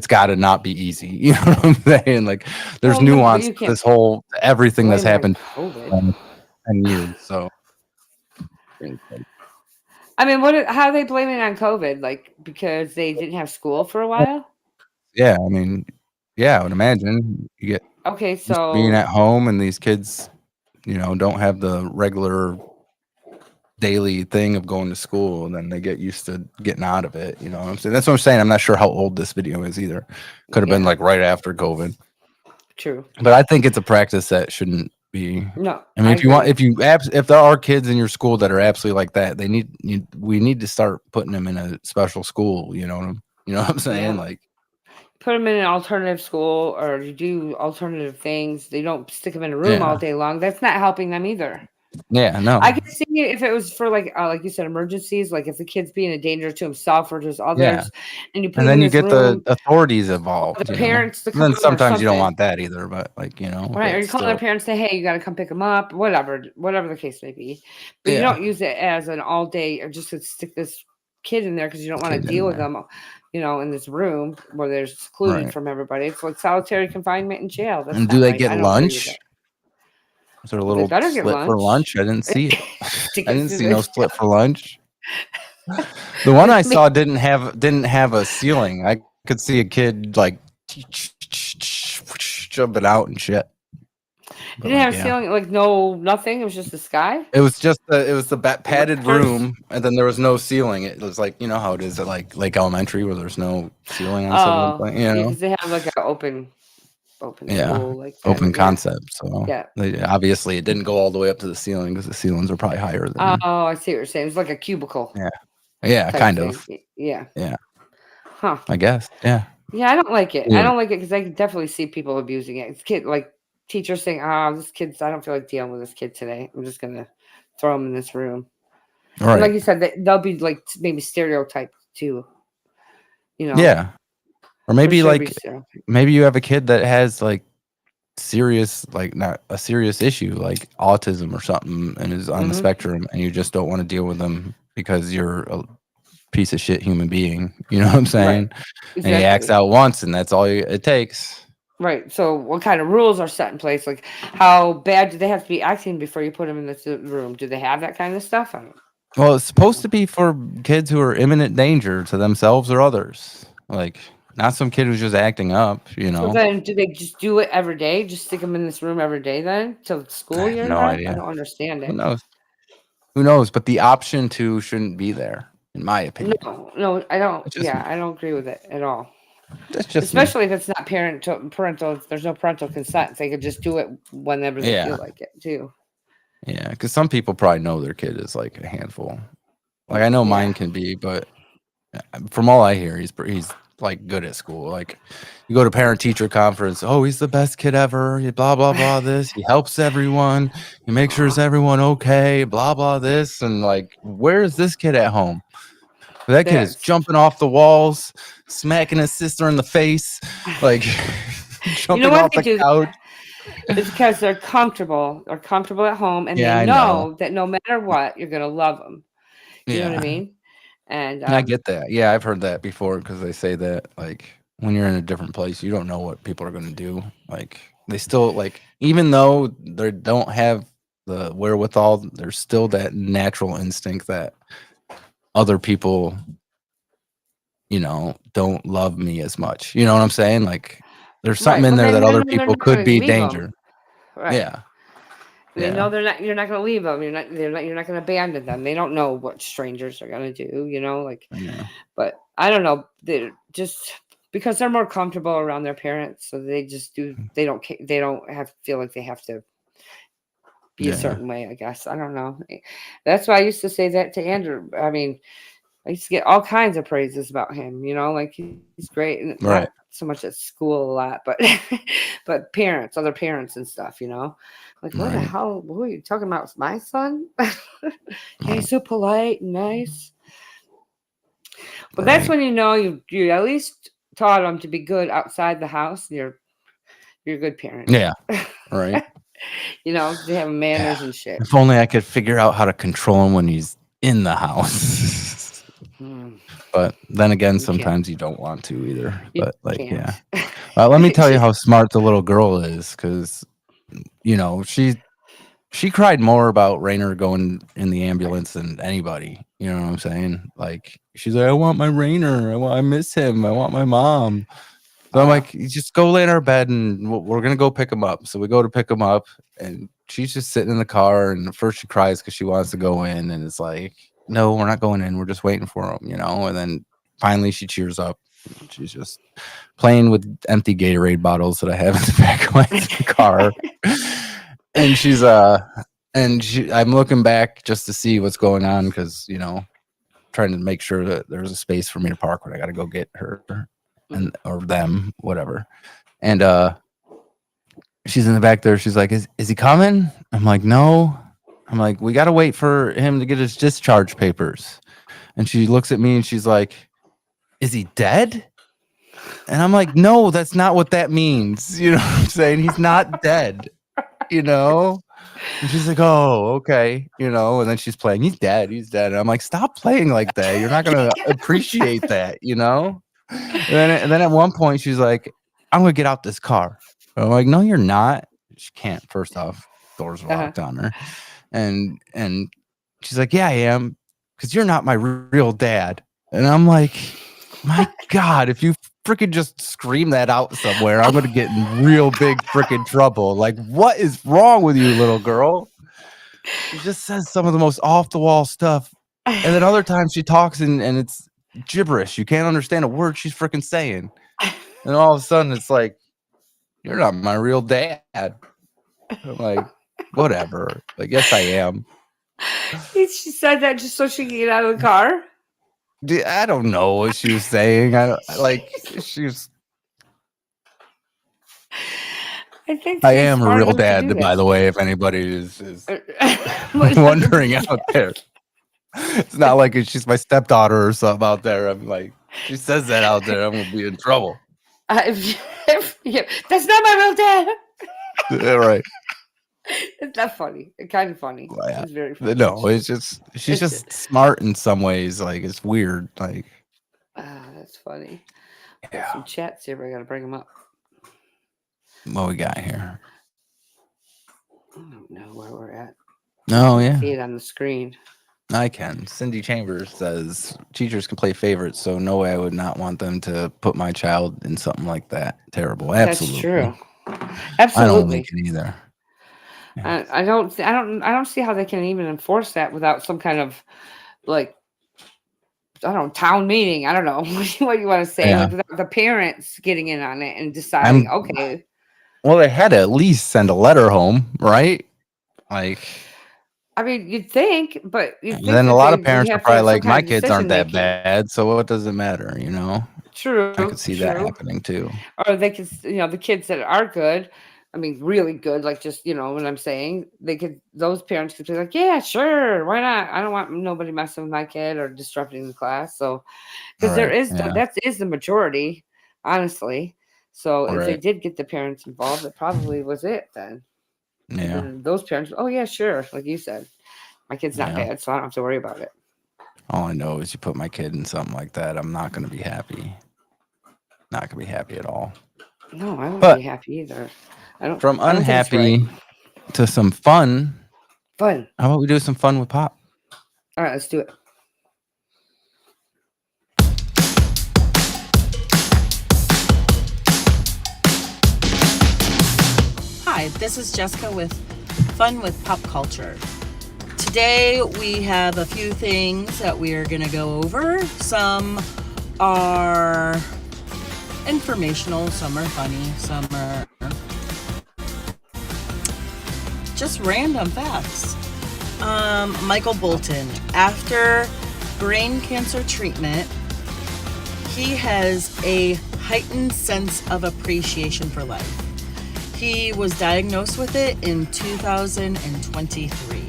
got to not be easy. You know what I'm saying? Like, there's Well, no, but nuance you to can't this whole everything that's blame it on happened COVID. 10 years. So. I mean, how are they blaming it on COVID? Like, because they didn't have school for a while? Yeah, I mean, yeah, I would imagine you get Okay, used to being so at home, and these kids, you know, don't have the regular daily thing of going to school, and then they get used to getting out of it. You know what I'm saying? That's what I'm saying. I'm not sure how old this video is either. Could have been like right after COVID. True. But I think it's a practice that shouldn't be. No, I mean, I if there are kids in your school that are absolutely like that, we need to start putting them in a special school. You know what I'm saying? Yeah. Like, put them in an alternative school, or you do alternative things. They don't stick them in a room all day long. That's not helping them either. yeah, no. I could see it if it was for like you said, emergencies, like if the kid's being a danger to himself or to others, and you put and him then in you this get room, the authorities involved. the you know? parents to And then come or sometimes you don't something. want that either, but like, you know, Right, or but you call still. their parents, say, "Hey, you got to come pick them up," whatever the case may be. But you Yeah. don't use it as an all day, or just to stick this kid in there because you don't want to Kid in deal with there. them, you know, in this room where they're secluded Right. from everybody. It's like solitary confinement in jail. That's And not do they right. get I don't agree with lunch? that. Is there a They little better get slip for lunch? I didn't see it. I didn't see no slip for lunch. The one I saw didn't have a ceiling. I could see a kid like jumping out and shit. You didn't have a ceiling, like nothing. It was just the sky. It was just the padded room, and then there was no ceiling. It was like, you know how it is at like Lake Elementary where there's no ceiling on some of them, you know. Because they have like an open school, like that, open concept. So yeah. Obviously it didn't go all the way up to the ceiling because the ceilings are probably higher than. Oh, I see what you're saying. It's like a cubicle. Yeah, kind of. Yeah. Huh. I guess. Yeah. Yeah, I don't like it. Yeah. I don't like it because I can definitely see people abusing it. It's like teachers saying, this kid's, I don't feel like dealing with this kid today. I'm just going to throw him in this room. Right. And like you said, they'll be like maybe stereotyped too. You know? Yeah. Or maybe maybe you have a kid that has like serious, like not a serious issue, like autism or something, and is on the spectrum, and you just don't want to deal with them because you're a piece of shit human being. You know what I'm saying? Right. Exactly. And he acts out once, and that's all it takes. Right. So what kind of rules are set in place? Like how bad do they have to be acting before you put them in the room? Do they have that kind of stuff? Well, it's supposed to be for kids who are imminent danger to themselves or others. Like not some kid who's just acting up, you know. So then do they just do it every day? Just stick them in this room every day then till the school year? No idea. I don't understand it. Who knows? But the option to shouldn't be there, in my opinion. No, I don't. I don't agree with it at all. That's just especially if it's not parental. If there's no parental consent, they could just do it whenever they feel like it too. Yeah, because some people probably know their kid is like a handful. Like I know mine can be, but from all I hear, he's like good at school. Like you go to parent teacher conference, oh, he's the best kid ever. He blah blah blah this. He helps everyone. He makes sure is everyone okay. Blah blah this, and like, where is this kid at home? That kid is jumping off the walls, smacking his sister in the face, like jumping off the couch. It's because they're comfortable. They're comfortable at home, and they know that no matter what, you're gonna love them. You know what I mean? And I get that. Yeah, I've heard that before because they say that like when you're in a different place, you don't know what people are gonna do. Like they still like, even though they don't have the wherewithal, there's still that natural instinct that other people, you know, don't love me as much. You know what I'm saying? Like there's something in there that other people could be danger. Right. Yeah. They know you're not going to leave them. You're not going to abandon them. They don't know what strangers are going to do, you know, like, but I don't know. They're just because they're more comfortable around their parents. So they just they don't feel like they have to be a certain way, I guess. I don't know. That's why I used to say that to Andrew. I mean, I used to get all kinds of praises about him, you know, like he's great. And not so much at school a lot, but but other parents and stuff, you know. Like, what the hell? What are you talking about? It's my son? He's so polite and nice. But that's when you know you at least taught him to be good outside the house. You're a good parent. Yeah. Right. You know, they have manners and shit. If only I could figure out how to control him when he's in the house. But then again, sometimes you don't want to either. But let me tell you how smart the little girl is, because you know she cried more about Rainer going in the ambulance than anybody. You know what I'm saying? Like she's like, I want my Rainer. I miss him. I want my mom. So I'm like, just go lay in our bed and we're going to go pick him up. So we go to pick him up and she's just sitting in the car. And at first she cries because she wants to go in. And it's like, no, we're not going in. We're just waiting for him, you know? And then finally she cheers up. She's just playing with empty Gatorade bottles that I have in the back of my car. And she's, I'm looking back just to see what's going on because, you know, trying to make sure that there's a space for me to park when I got to go get her. Or them, whatever. And she's in the back there. She's like, is he coming? I'm like, no. I'm like, we got to wait for him to get his discharge papers. And she looks at me and she's like, is he dead? And I'm like, no, that's not what that means. You know what I'm saying? He's not dead, you know? And she's like, oh, okay. You know, and then she's playing, he's dead. And I'm like, stop playing like that. You're not going to appreciate that, you know? And then at one point she's like, I'm gonna get out this car. I'm like, no, you're not. She can't. First off, doors are locked on her. And she's like, yeah, I am. because you're not my real dad. And I'm like, my God, if you freaking just scream that out somewhere, I'm going to get in real big freaking trouble. Like, what is wrong with you, little girl? She just says some of the most off the wall stuff. And then other times she talks and it's gibberish. You can't understand a word she's freaking saying. And all of a sudden it's like, you're not my real dad. I'm like, whatever. Like, yes, I am. She said that just so she could get out of the car. I don't know what she was saying. She was. I am a real dad, by the way, if anybody is wondering out there. It's not like she's my stepdaughter or something out there. I'm like, she says that out there, I'm going to be in trouble. That's not my real dad. Yeah, right. It's not funny. It's kind of funny. Well, yeah. It's very funny. No, it's just, she's just smart in some ways. Like, it's weird. Like, that's funny. Yeah. Got some chats here, but I got to bring them up. What we got here? I don't know where we're at. Oh, yeah. See it on the screen. I can. Cindy Chambers says teachers can play favorites, so no way I would not want them to put my child in something like that. Terrible. Absolutely. That's true. Absolutely. I don't think it either. I don't see how they can even enforce that without some kind of like, I don't know, town meeting. I don't know what you want to say. Yeah. Like without the parents getting in on it and deciding, okay. Well, they had to at least send a letter home, right? Like, I mean, you'd think, but then a lot of parents are probably like, my kids aren't that bad, so what does it matter, you know? True. I could see that happening too. Or they could, the kids that are good, I mean, really good, like just, what I'm saying, those parents could be like, yeah, sure, why not? I don't want nobody messing with my kid or disrupting the class. So, because that is the majority, honestly. So if they did get the parents involved, it probably was it then. Yeah. And those parents, oh yeah, sure, like you said, my kid's not bad, so I don't have to worry about it. All I know is you put my kid in something like that, I'm not going to be happy. Not going to be happy at all. No, I won't be happy either. From unhappy to some fun. Fun. How about we do some fun with Pop? All right, let's do it. Hi, this is Jessica with Fun with Pop Culture. Today we have a few things that we are going to go over. Some are informational, some are funny, some are just random facts. Michael Bolton, after brain cancer treatment, he has a heightened sense of appreciation for life. He was diagnosed with it in 2023.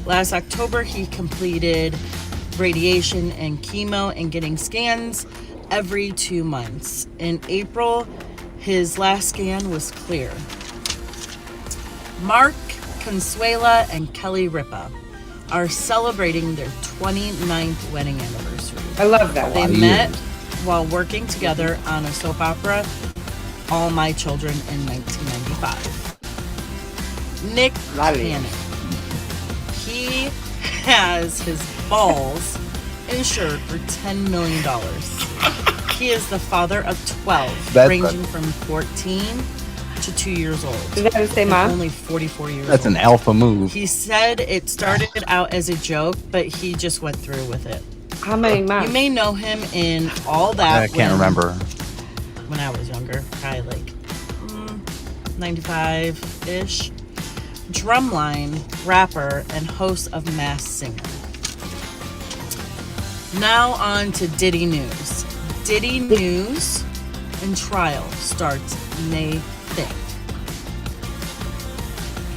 Last October, he completed radiation and chemo and getting scans every 2 months. In April, his last scan was clear. Mark Consuela and Kelly Ripa are celebrating their 29th wedding anniversary. I love that. They met while working together on a soap opera, All My Children, in 1995. Nick Cannon. He has his balls insured for $10 million. He is the father of 12, ranging from 14 to 2 years old. Is that the same mom? Only 44 years old. That's an alpha move. He said it started out as a joke, but he just went through with it. How many months? You may know him in All That. I can't remember. When I was younger, probably like 95-ish. Drumline, rapper, and host of Masked Singer. Now on to Diddy News. Diddy News and trial starts May 5th.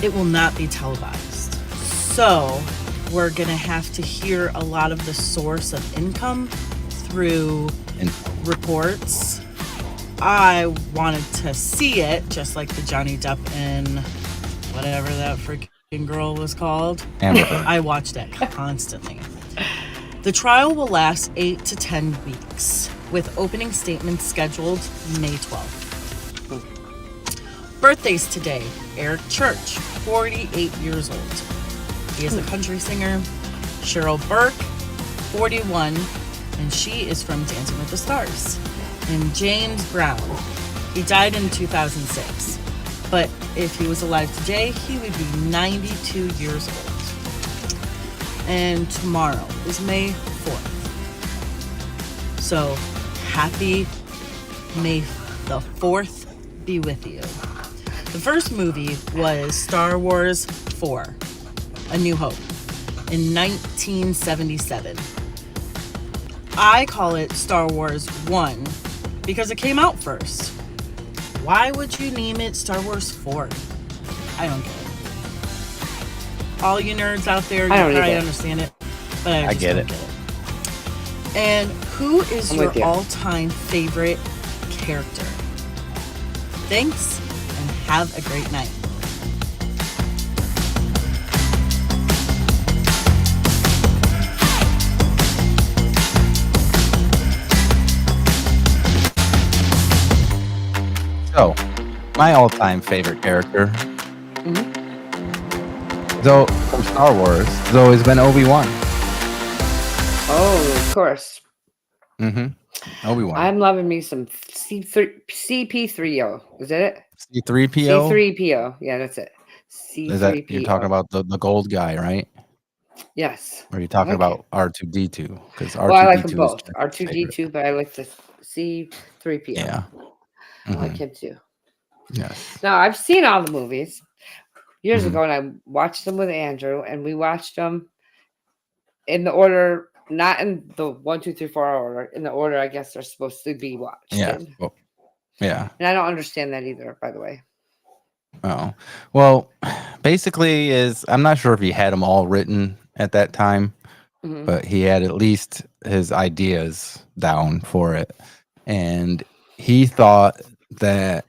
It will not be televised. So we're going to have to hear a lot of the source of income through reports. I wanted to see it, just like the Johnny Depp and whatever that freaking girl was called. Amber. I watched it constantly. The trial will last 8 to 10 weeks, with opening statements scheduled May 12th. Birthdays today. Eric Church, 48 years old. He is a country singer. Cheryl Burke, 41, and she is from Dancing with the Stars. And James Brown, he died in 2006. But if he was alive today, he would be 92 years old. And tomorrow is May 4th. So happy May the 4th be with you. The first movie was Star Wars 4, A New Hope, in 1977. I call it Star Wars 1 because it came out first. Why would you name it Star Wars 4? I don't get it. All you nerds out there, you probably understand it, but I just get don't it. get it. And who is I'm your with you. all-time favorite character? Thanks, and have a great night. So, my all-time favorite character, Mm-hmm. though from Star Wars, has always been Obi-Wan. Oh, of course. Obi-Wan. I'm loving me some CP3O. Is that it? C-3PO? C3PO. Yeah, that's it. C3PO. Is that you're talking about the gold guy, right? Yes. Or are you talking I like about R2D2? Because Well, I like them R2D2 both. is R2D2, but I like the C3PO. Yeah. I like him too. Yes. Now, I've seen all the movies years Mhm. ago, and I watched them with Andrew, and we watched them in the order, not in the 1, 2, 3, 4 order, in the order I guess they're supposed to be watched. Yeah. in. Well, yeah. And I don't understand that either, by the way. Oh. Well, basically is I'm not sure if he had them all written at that time, Mhm. but he had at least his ideas down for it. And he thought that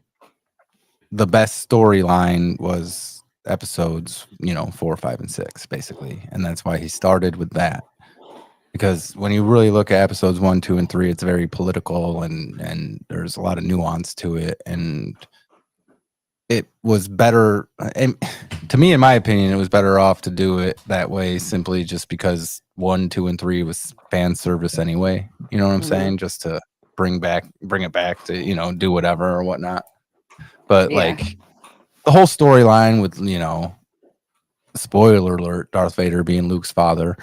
the best storyline was episodes, 4, 5, and 6, basically. And that's why he started with that. Because when you really look at episodes 1, 2, and 3, it's very political and there's a lot of nuance to it. And it was better, and to me, in my opinion, it was better off to do it that way simply just because 1, 2, and 3 was fan service anyway. You know what I'm saying? Just to bring it back to, do whatever or whatnot. But Yeah. like the whole storyline with, spoiler alert, Darth Vader being Luke's father,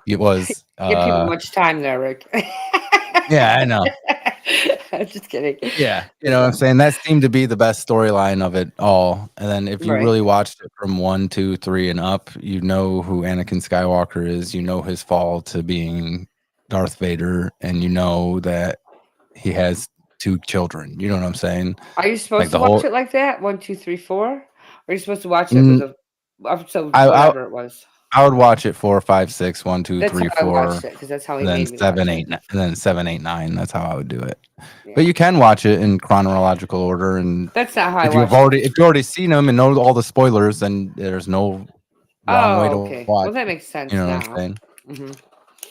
it was Give people much time there, Rick. yeah, I know. I'm just kidding. Yeah, you know what I'm saying? That seemed to be the best storyline of it all. And then if you Right. really watched it from 1, 2, 3, and up, you know who Anakin Skywalker is. You know his fall to being Darth Vader, and you know that he has 2 children. You know what I'm saying? Are you supposed Like to the watch whole- it like that? 1, 2, 3, 4? Or are you supposed to watch it with a episode I- whatever it was? I would watch it 4, 5, 6, 1, 2, That's 3, how I 4, watched it because that's how he and then made me 7, watch 8, it. and then 7, 8, 9. That's how I would do it. But you can watch it in chronological order, and That's not how I if you've watched it. already seen them and know all the spoilers, then there's no wrong way to okay. watch. Well, that makes sense You know now. what I'm saying? Mhm.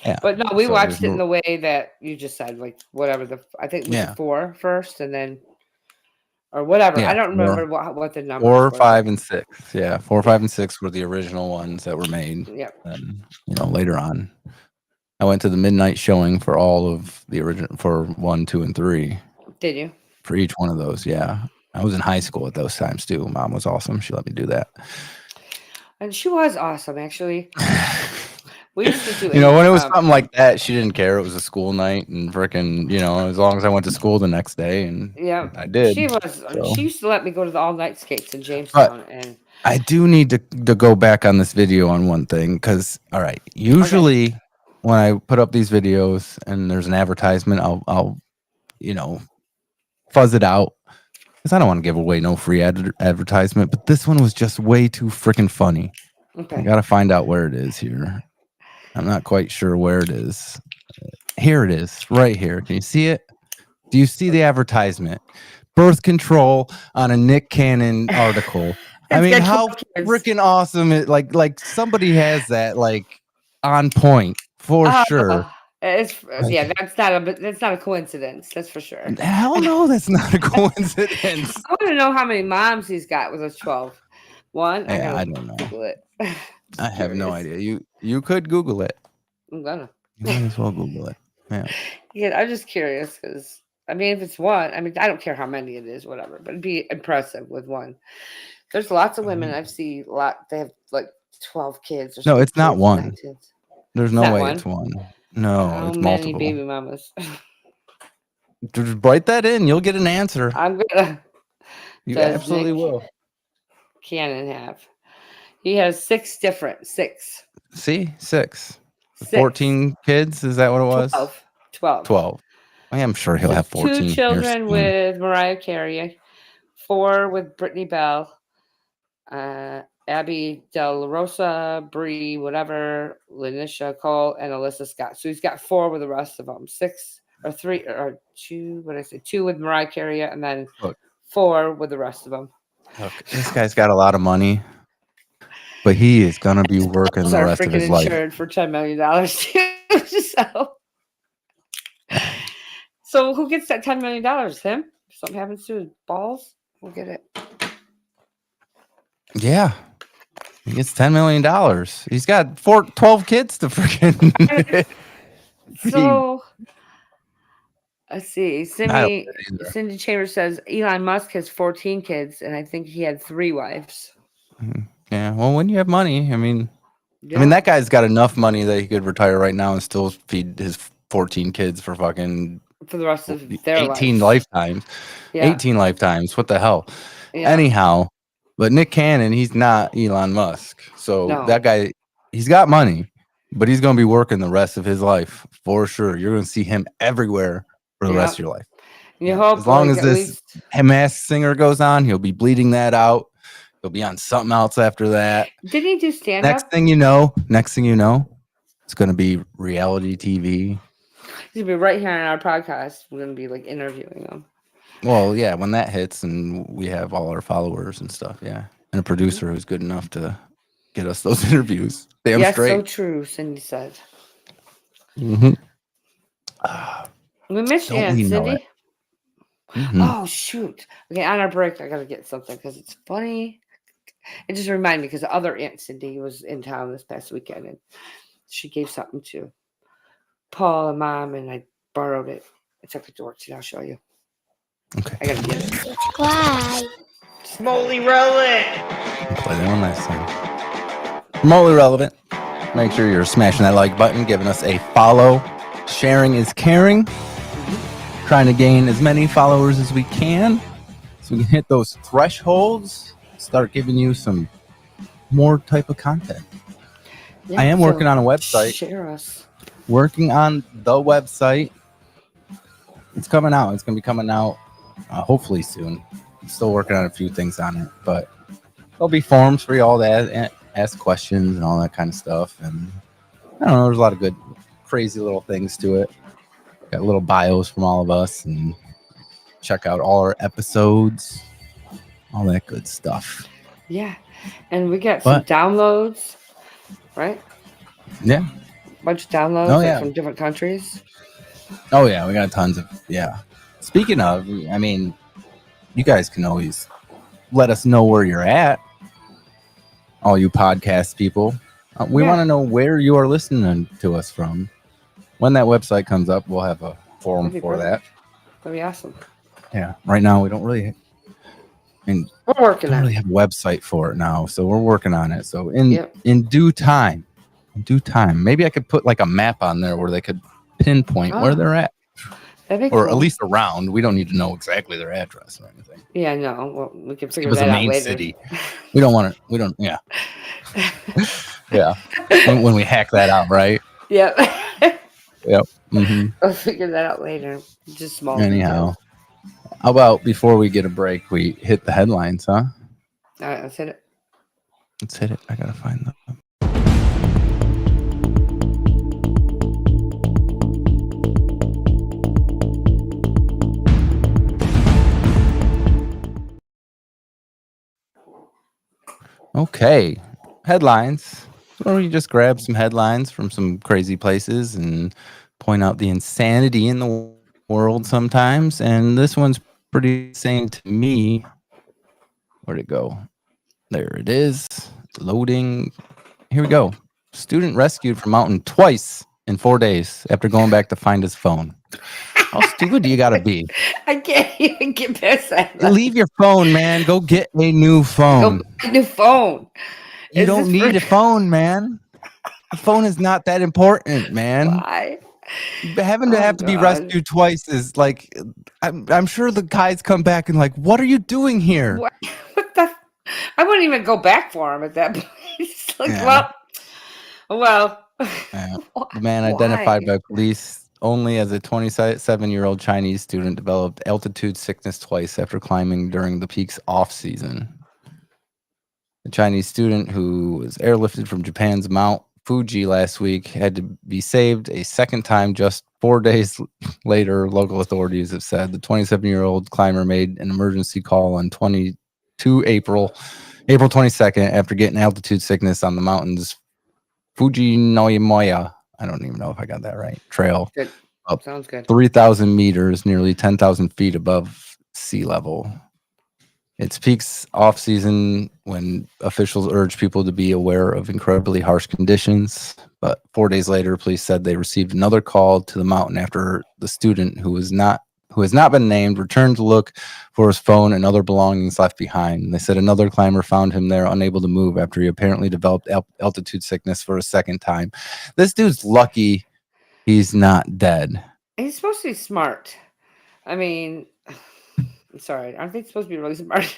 Yeah. But no, we So watched there's it in no- the way that you just said, like whatever I think it was Yeah. the 4 first, and then or whatever. Yeah, I don't remember 4, what the number. 4, 5, and 6. Yeah, 4, 5, and 6 were the original ones that were made. Yep. And later on, I went to the midnight showing for all of the original for 1, 2, and 3. Did you? For each one of those, yeah. I was in high school at those times too. Mom was awesome. She let me do that. And she was awesome, actually. We used to do When it was something like that, she didn't care. It was a school night, and freaking, as long as I went to school the next day, and yeah, I did. She was. so. She used to let me go to the all-night skates in Jamestown, and I do need to go back on this video on one thing, because all right, usually when I put up these videos and there's an advertisement, I'll fuzz it out because I don't want to give away no free advertisement. But this one was just way too freaking funny. Okay. I gotta find out where it is here. I'm not quite sure where it is. Here it is, right here. Can you see it? Do you see the advertisement? Birth control on a Nick Cannon article. I mean, how freaking awesome it like somebody has that like on point for sure. It's that's not a coincidence. That's for sure. Hell no, that's not a coincidence. I want to know how many moms he's got with those 12. One? I don't know. Google it. I have no idea. You could Google it. I'm gonna. You might as well Google it. Yeah. Yeah, I'm just curious because I mean, if it's one, I mean, I don't care how many it is, whatever, but it'd be impressive with one. There's lots of women I've seen a lot. They have like 12 kids. Or No, it's not kids, one. 9 kids. There's It's no not way one? it's one. No, How it's many multiple. baby mamas? Just write that in. You'll get an answer. I'm gonna. You Does absolutely Nick will. Cannon have? He has 6 different. 6. See, 6. 6. 14 kids. Is that what it was? 12. 12. I am sure he'll have 14. 2 here children soon. with Mariah Carey, 4 with Brittany Bell, Abby Del Rosa, Brie, whatever, Lanisha Cole, and Alyssa Scott. So he's got 4 with the rest of them. 6 or 3 or 2. What did I say? 2 with Mariah Carey, and then 4 with the rest of them. Look, this guy's got a lot of money, but he is gonna be working Those the are rest of freaking his life. insured for $10 million too. So who gets that $10 million? Him? If something happens to his balls, we'll get it. Yeah. He gets $10 million. He's got 12 kids to freaking. So let's see. Cindy Chambers says Elon Musk has 14 kids, and I think he had 3 wives. Yeah. Well, when you have money, I mean, that guy's got enough money that he could retire right now and still feed his 14 kids for fucking for the rest of their 18 lives. lifetimes. Yeah. 18 lifetimes. What the hell? Yeah. Anyhow, but Nick Cannon, he's not Elon Musk. So No. that guy, he's got money, but he's going to be working the rest of his life for sure. You're going to see him everywhere for the rest of your life. You hope As long as at this Masked Singer goes on, he'll be bleeding that out. He'll be on something else after that. Didn't he do stand Next up? thing you know, it's going to be reality TV. He's gonna be right here on our podcast. We're gonna be like interviewing him. Well, yeah, when that hits and we have all our followers and stuff, yeah. And a producer who's good enough to get us those interviews. Damn straight. So true, Cindy said. Mm-hmm. We missed you, Don't we know Cindy. it? Mm-hmm. Oh, shoot. Okay, on our break, I got to get something because it's funny. It just reminded me because the other Aunt Cindy was in town this past weekend and she gave something to Paul and Mom, and I borrowed it. I took it to work. I'll show you. Okay. I got to get it. Subscribe. Smoley Rollin'. Play that one last time. Remotely relevant. Make sure you're smashing that like button, giving us a follow. Sharing is caring. Trying to gain as many followers as we can so we can hit those thresholds, start giving you some more type of content. Yeah, I am working on a website. Share us. Working on the website. It's coming out. It's going to be coming out hopefully soon. I'm still working on a few things on it, but there'll be forums for y'all to ask questions and all that kind of stuff. And I don't know, there's a lot of good, crazy little things to it. Got little bios from all of us and check out all our episodes, all that good stuff. Yeah. And we got some downloads, right? Yeah. Bunch of downloads from different countries. Oh, yeah. We got tons of, Speaking of, I mean, you guys can always let us know where you're at. All you podcast people. We want to know where you are listening to us from. When that website comes up, we'll have a forum for that. That'd be awesome. Yeah. Right now, we don't really... we're working on it. We have a website for it now, so we're working on it. So in due time, maybe I could put like a map on there where they could pinpoint where they're at, that'd be or cool. at least around. We don't need to know exactly their address or anything. Yeah, no. Well, we can figure It was that a out main later. city. We don't want to. We don't. Yeah. Yeah. When we hack that out, right? Yep. Yep. Mm-hmm. I'll figure that out later. Just small. Anyhow, how about before we get a break, we hit the headlines, huh? All right, let's hit it. Let's hit it. I gotta find them. Okay, headlines. Why don't we just grab some headlines from some crazy places and point out the insanity in the world sometimes? And this one's pretty insane to me. Where'd it go? There it is. Loading. Here we go. Student rescued from mountain twice in 4 days after going back to find his phone. How stupid do you got to be? I can't even get past that. Leave your phone, man. Go get a new phone. Go get a new phone. You don't need a phone, man. The phone is not that important, man. Why? Having to have to be rescued twice is like, I'm sure the guys come back and like, what are you doing here? What the? I wouldn't even go back for him at that point. It's like, Yeah. well. The man identified by police only as a 27-year-old Chinese student developed altitude sickness twice after climbing during the peak's off-season. The Chinese student who was airlifted from Japan's Mount Fuji last week had to be saved a second time just 4 days later, local authorities have said. The 27-year-old climber made an emergency call on April 22nd after getting altitude sickness on the mountain's Fuji Noimoya. I don't even know if I got that right. Trail. Good. Up Sounds good. 3,000 meters, nearly 10,000 feet above sea level. It's peaks off season when officials urge people to be aware of incredibly harsh conditions. But 4 days later, police said they received another call to the mountain after the student who has not been named returned to look for his phone and other belongings left behind. They said another climber found him there unable to move after he apparently developed altitude sickness for a second time. This dude's lucky he's not dead. He's supposed to be smart. I mean, sorry, aren't they supposed to be really smart?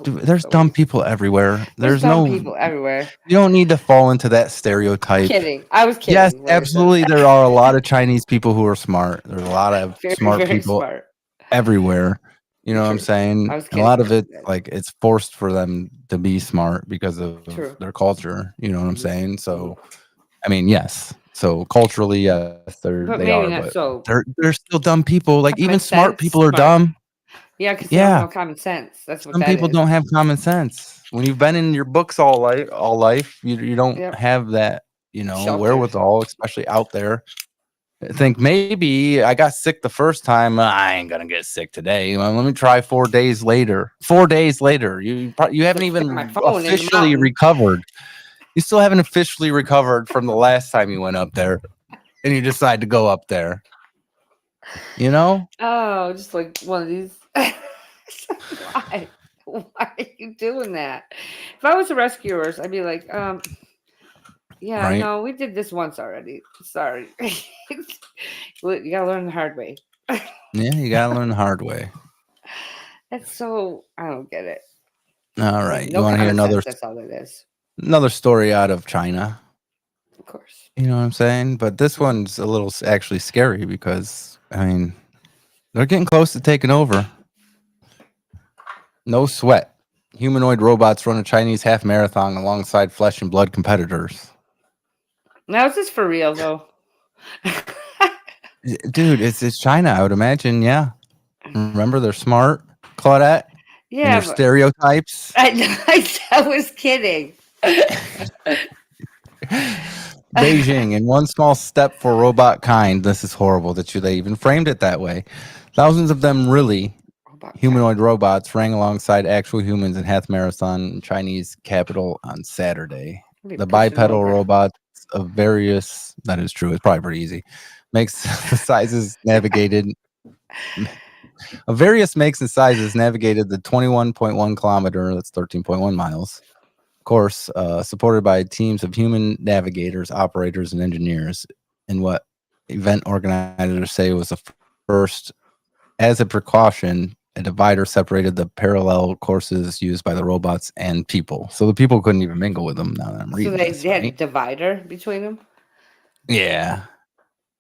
There's dumb people everywhere. There's dumb no people everywhere. You don't need to fall into that stereotype. Kidding. I was kidding. Yes, absolutely. There are a lot of Chinese people who are smart. There's a lot of smart people everywhere. You know what I'm saying? A lot of it, like, it's forced for them to be smart because of their culture. You know what I'm saying? So, I mean, yes. So culturally, yes, they are. But they're still dumb people. Like even smart people are dumb. Yeah, because they don't have common sense. That's what some people don't have common sense. When you've been in your books all life, you don't have that, wherewithal, especially out there. I think maybe I got sick the first time. I ain't gonna get sick today. Well, let me try 4 days later. 4 days later, you haven't even officially recovered. You still haven't officially recovered from the last time you went up there, and you decide to go up there. You know? Oh, just like one of these. Why? Why are you doing that? If I was the rescuers, I'd be like, yeah, no, we did this once already. Sorry. You gotta learn the hard way. Yeah, you gotta learn the hard way. That's so I don't get it. All right. You want to hear another? That's all it is. Another story out of China. Of course. You know what I'm saying? But this one's a little actually scary because, I mean, they're getting close to taking over. No sweat. Humanoid robots run a Chinese half marathon alongside flesh and blood competitors. Now, is this for real, though? Dude, it's China, I would imagine. Yeah. Remember, they're smart, Claudette. Yeah. Stereotypes. I was kidding. Beijing, in one small step for robot kind. This is horrible that they even framed it that way. Thousands of them humanoid robots rang alongside actual humans in half marathon in Chinese capital on Saturday. The bipedal robots of various, that is true, it's probably pretty easy, makes the sizes navigated. Of various makes and sizes navigated the 21.1 kilometer, that's 13.1 miles, course, supported by teams of human navigators, operators, and engineers in what event organizers say was the first. As a precaution, a divider separated the parallel courses used by the robots and people. So the people couldn't even mingle with them. Now that I'm reading they had a divider between them? Yeah.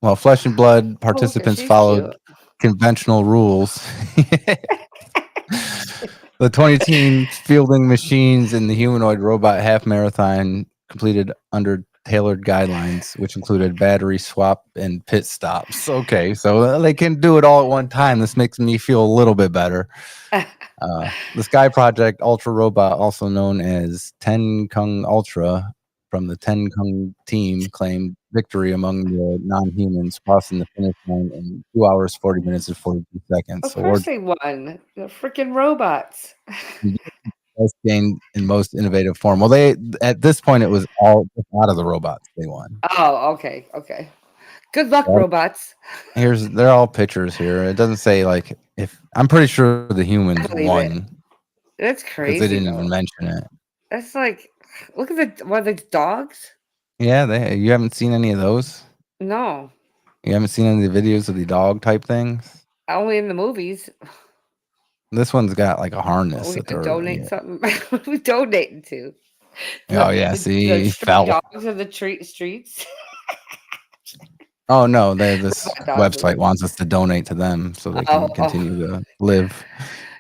Well, flesh and blood participants followed conventional rules. The 20 team fielding machines in the humanoid robot half marathon completed under tailored guidelines, which included battery swap and pit stops. Okay, so they can do it all at one time. This makes me feel a little bit better. The Sky Project Ultra Robot, also known as Ten Kung Ultra, from the Ten Kung team, claimed victory among the non-humans, crossing the finish line in 2 hours, 40 minutes, and 42 seconds. Of course they won. They're freaking robots. best game in most innovative form. Well, at this point it was all out of the robots they won. Oh, okay. Good luck, robots. They're all pictures here. It doesn't say like if I'm pretty sure the humans won. That's crazy. Because they didn't even mention it. That's like, look at the dogs. Yeah, you haven't seen any of those? No, You haven't seen any of the videos of the dog type things? only in the movies. This one's got like a harness. We that could they're donate something. What are we donating to? Oh yeah, see, the he street fell. dogs of the streets. Oh no, this website wants us to donate to them so they can continue to live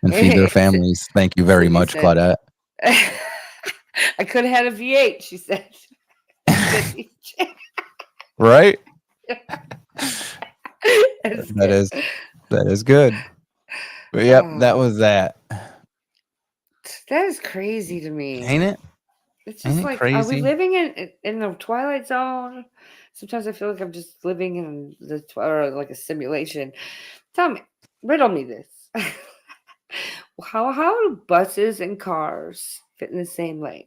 and feed their families. Thank you very much, Claudette. I could have had a V8, she said. Right? That is good. But yep, that was that. That is crazy to me. Ain't it? It's just like, crazy? are we living in the Twilight Zone? Sometimes I feel like I'm just living in or like a simulation. Tell me, riddle me this. How do buses and cars fit in the same lane?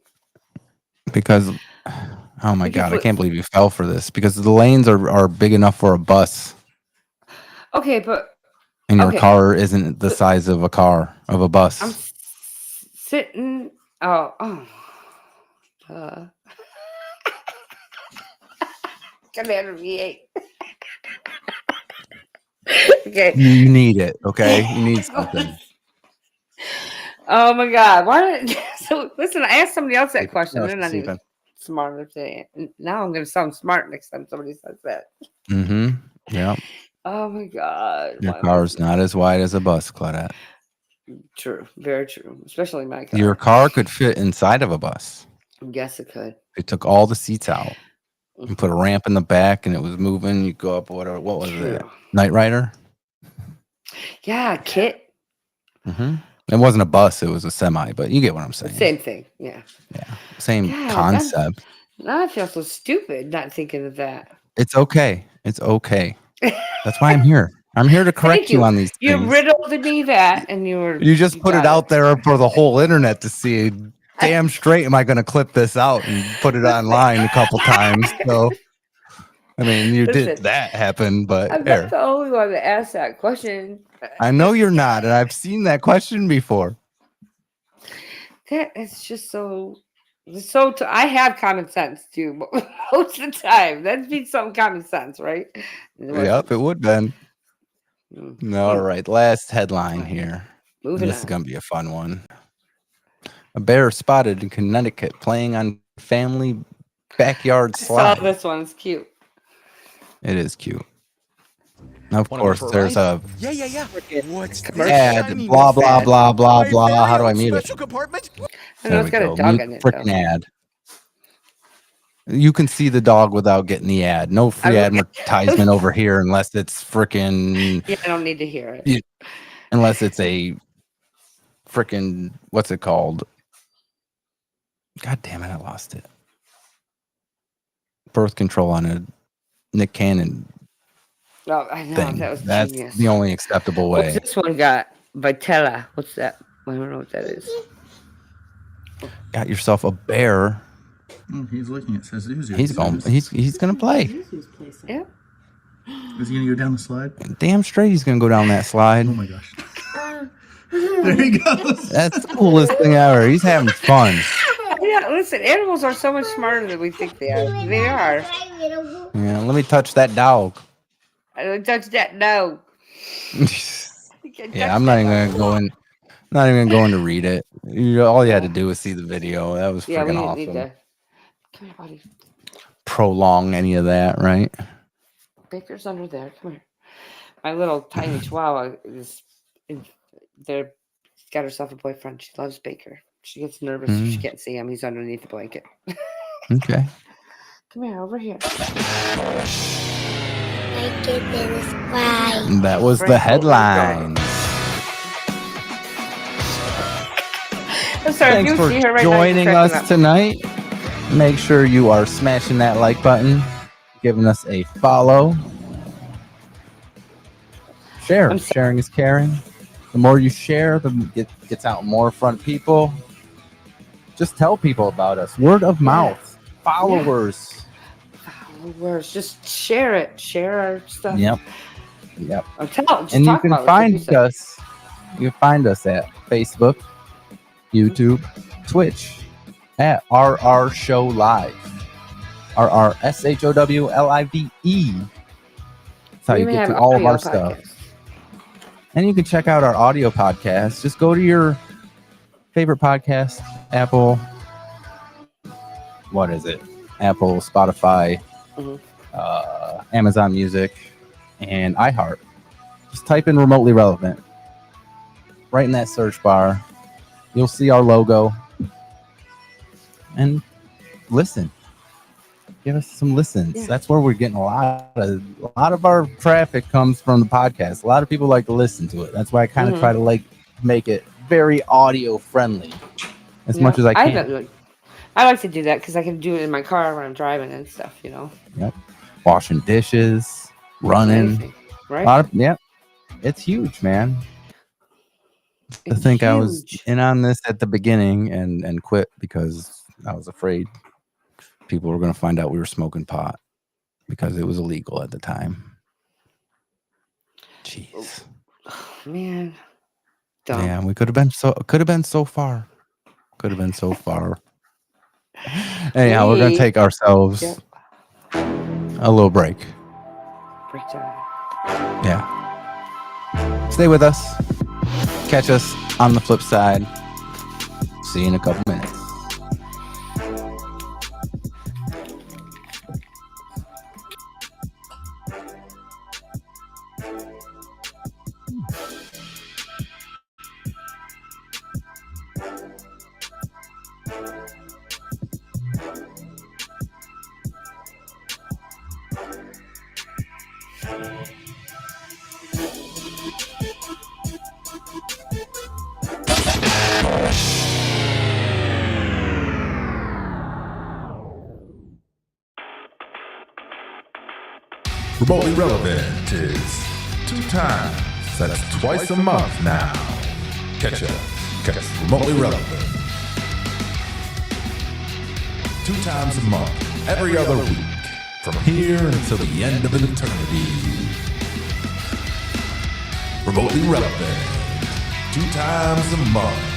Because, oh my God, I can't believe you fell for this. Because the lanes are big enough for a bus. Okay, but. And your car isn't the size of a bus. I'm sitting. Oh. Commander V8. Okay. You need it, okay? You need something. Oh my God! So listen, I asked somebody else that question. They're not even smart enough to say it. Now I'm going to sound smart next time somebody says that. Mm-hmm. Yeah. Oh my God! Your car's not as wide as a bus, Claudette. True, very true. Especially my car. Your car could fit inside of a bus. Yes, it could. They took all the seats out and put a ramp in the back, and it was moving. You go up, whatever. What was it? Knight Rider. Yeah, Kit. Mm-hmm. It wasn't a bus; it was a semi. But you get what I'm saying. Same thing. Yeah. Yeah. Same concept. Now I feel so stupid not thinking of that. It's okay. It's okay. That's why I'm here. I'm here to correct you on these things. You riddled me that, and you just put it out there for the whole internet to see. Damn straight am I going to clip this out and put it online a couple times. So, I mean, did that happen, but I'm not the only one that asked that question. I know you're not, and I've seen that question before. That is just so. I have common sense too, but most of the time that'd be some common sense, right? Yep, it would then. All right, last headline here. This is gonna be a fun one. A bear spotted in Connecticut playing on family backyard slide. Oh, this one's cute. It is cute. Of course, there's a What's ad. Blah blah blah blah blah. How do I mute it? I know it's got a dog in it. Freaking ad. You can see the dog without getting the ad. No free advertisement over here unless it's freaking. Yeah, I don't need to hear it. Unless it's a freaking, what's it called? God damn it, I lost it. Birth control on a Nick Cannon. Oh, I know. Thing. That was That's genius. the only acceptable way. What's this one got? Vitella. What's that? I don't know what that is. Got yourself a bear. He's looking. It says Zuzu. He's going. He's going to play. Yeah. Is he going to go down the slide? Damn straight, he's going to go down that slide. Oh my gosh! There he goes. That's the coolest thing ever. He's having fun. Yeah, listen, animals are so much smarter than we think they are. They are. Yeah, let me touch that dog. I don't touch that dog. Yeah, I'm not even going to go in. Not even going to read it. All you had to do was see the video. That was freaking awesome. Need to. Come here, buddy. Prolong any of that, right? Baker's under there. Come here. My little tiny chihuahua is there. She's got herself a boyfriend. She loves Baker. She gets nervous if she can't see him. He's underneath the blanket. Okay. Come here, over here. That was the headline. I'm sorry, Thanks for joining us tonight. Make sure you are smashing that like button, giving us a follow. Share. Sharing is caring. The more you share, the it gets out more front people. just tell people about us. Word of mouth. Followers. Followers. Just share it. Share our stuff. Yep. Or just And you talk can about find it, like you us. You can find us at Facebook, YouTube, Twitch, at RR Show Live. RRSHOWLIVE. That's how We you even get have to all of audio our stuff. podcasts. And you can check out our audio podcast. Just go to your favorite podcast, Apple. What is it? Apple, Spotify, Amazon Music, and iHeart. Just type in Remotely Relevant. Right in that search bar, you'll see our logo. And listen. Give us some listens. Yeah. That's where we're getting a lot of our traffic comes from the podcast. A lot of people like to listen to it. That's why I kind of try to make it very audio friendly as much as I can. I like to do that because I can do it in my car when I'm driving and stuff, Yep. Washing dishes, running. Anything, right? It's huge, man. I think I was in on this at the beginning and quit because I was afraid people were going to find out we were smoking pot because it was illegal at the time. Jeez. Oh, man. Dumb. Yeah, we could have been so far. Could have been so far. Anyhow, we're going to take ourselves a little break. Break time. Yeah. Stay with us. Catch us on the flip side. See you in a couple minutes. Remotely Relevant is 2 times. That's twice a month now. Catch us. Remotely Relevant. 2 times a month, every other week. From here until the end of eternity. Remotely Relevant. 2 times a month.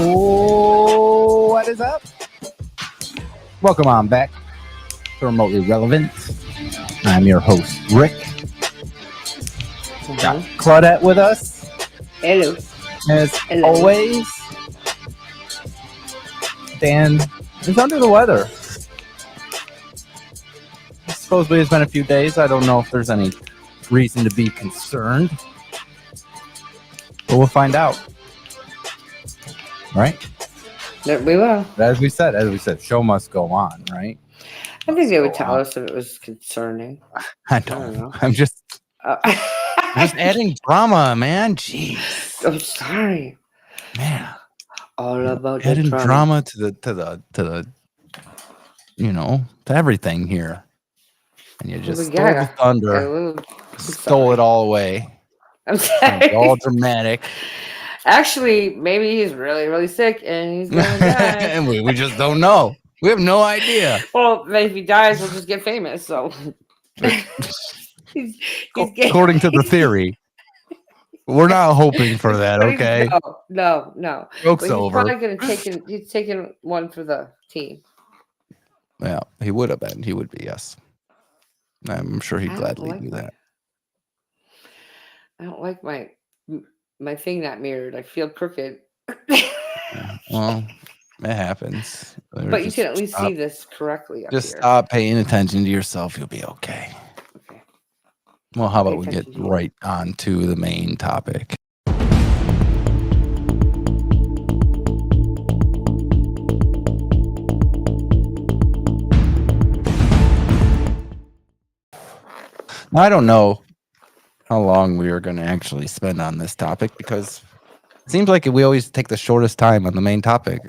Oh, what is up? Welcome on back to Remotely Relevant. I'm your host, Rick. Got Claudette with us. Hello. As always, Dan is under the weather. Supposedly it's been a few days. I don't know if there's any reason to be concerned. But we'll find out. Right? We will. As we said, show must go on, right? I think they would tell us if it was concerning. I don't know. I'm just adding drama, man. Jeez. I'm sorry. Man. All about adding the drama to the to everything here. And you just stole the thunder. Stole it all away. I'm sorry. All dramatic. Actually, maybe he's really, really sick and he's gonna die. And we just don't know. We have no idea. Well, if he dies, we'll just get famous. So, according to the theory, we're not hoping for that. Okay. No. Joke's he's over. Probably he's taking one for the team. Yeah, he would have been. He would be. Yes. I'm sure he'd gladly do that. I don't like my thing not mirrored. I feel crooked. Well, it happens. But you can at least see this correctly up Just here. stop paying attention to yourself. You'll be okay. Okay. Well, how about we get right on to the main topic? Now, I don't know how long we are going to actually spend on this topic because it seems like we always take the shortest time on the main topic.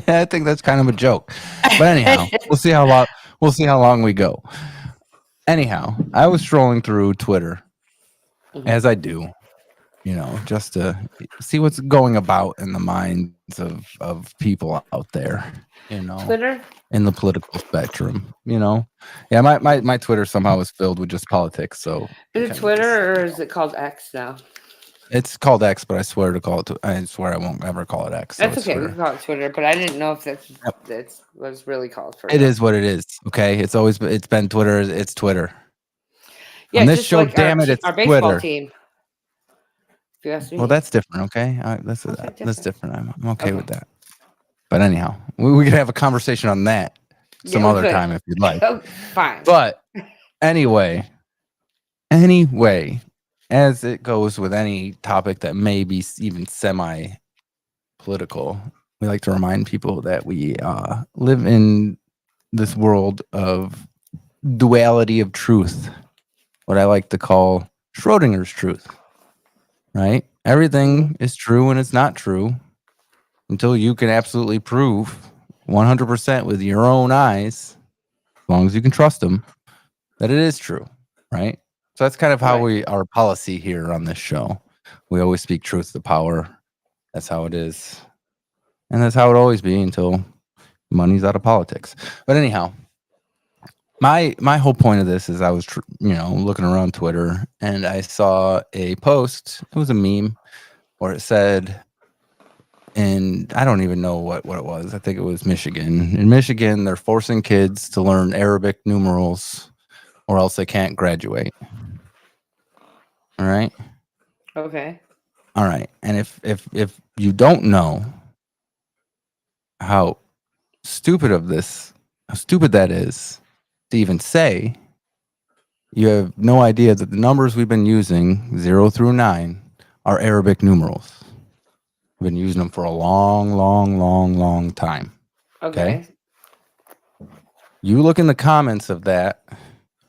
I think that's kind of a joke. But anyhow, we'll see how long we go. Anyhow, I was strolling through Twitter, as I do, just to see what's going about in the minds of people out there, Twitter? In the political spectrum, Yeah, my Twitter somehow is filled with just politics. So is it Twitter or is it called X now? It's called X, but I swear I won't ever call it X. That's okay. We can call it Twitter, but I didn't know if that's what it's really called. It is what it is. Okay, it's been Twitter. It's Twitter. Yeah, on this just show, like damn it, it's our baseball Twitter. Team. If you ask me. Well, that's different. Okay, that's different. I'm okay with that. But anyhow, we can have a conversation on that some other time if you'd like. Oh, fine. But anyway, as it goes with any topic that may be even semi-political, we like to remind people that we live in this world of duality of truth, what I like to call Schrodinger's truth, right? Everything is true and it's not true until you can absolutely prove 100% with your own eyes, as long as you can trust them, that it is true, right? So that's kind of how our policy here on this show. We always speak truth to power. That's how it is. And that's how it always be until money's out of politics. But anyhow, my whole point of this is I was looking around Twitter and I saw a post. It was a meme where it said, and I don't even know what it was. I think it was Michigan. In Michigan, they're forcing kids to learn Arabic numerals or else they can't graduate. All right. Okay. All right. And if you don't know how stupid that is to even say, you have no idea that the numbers we've been using, 0 through 9, are Arabic numerals. We've been using them for a long time. Okay. You look in the comments of that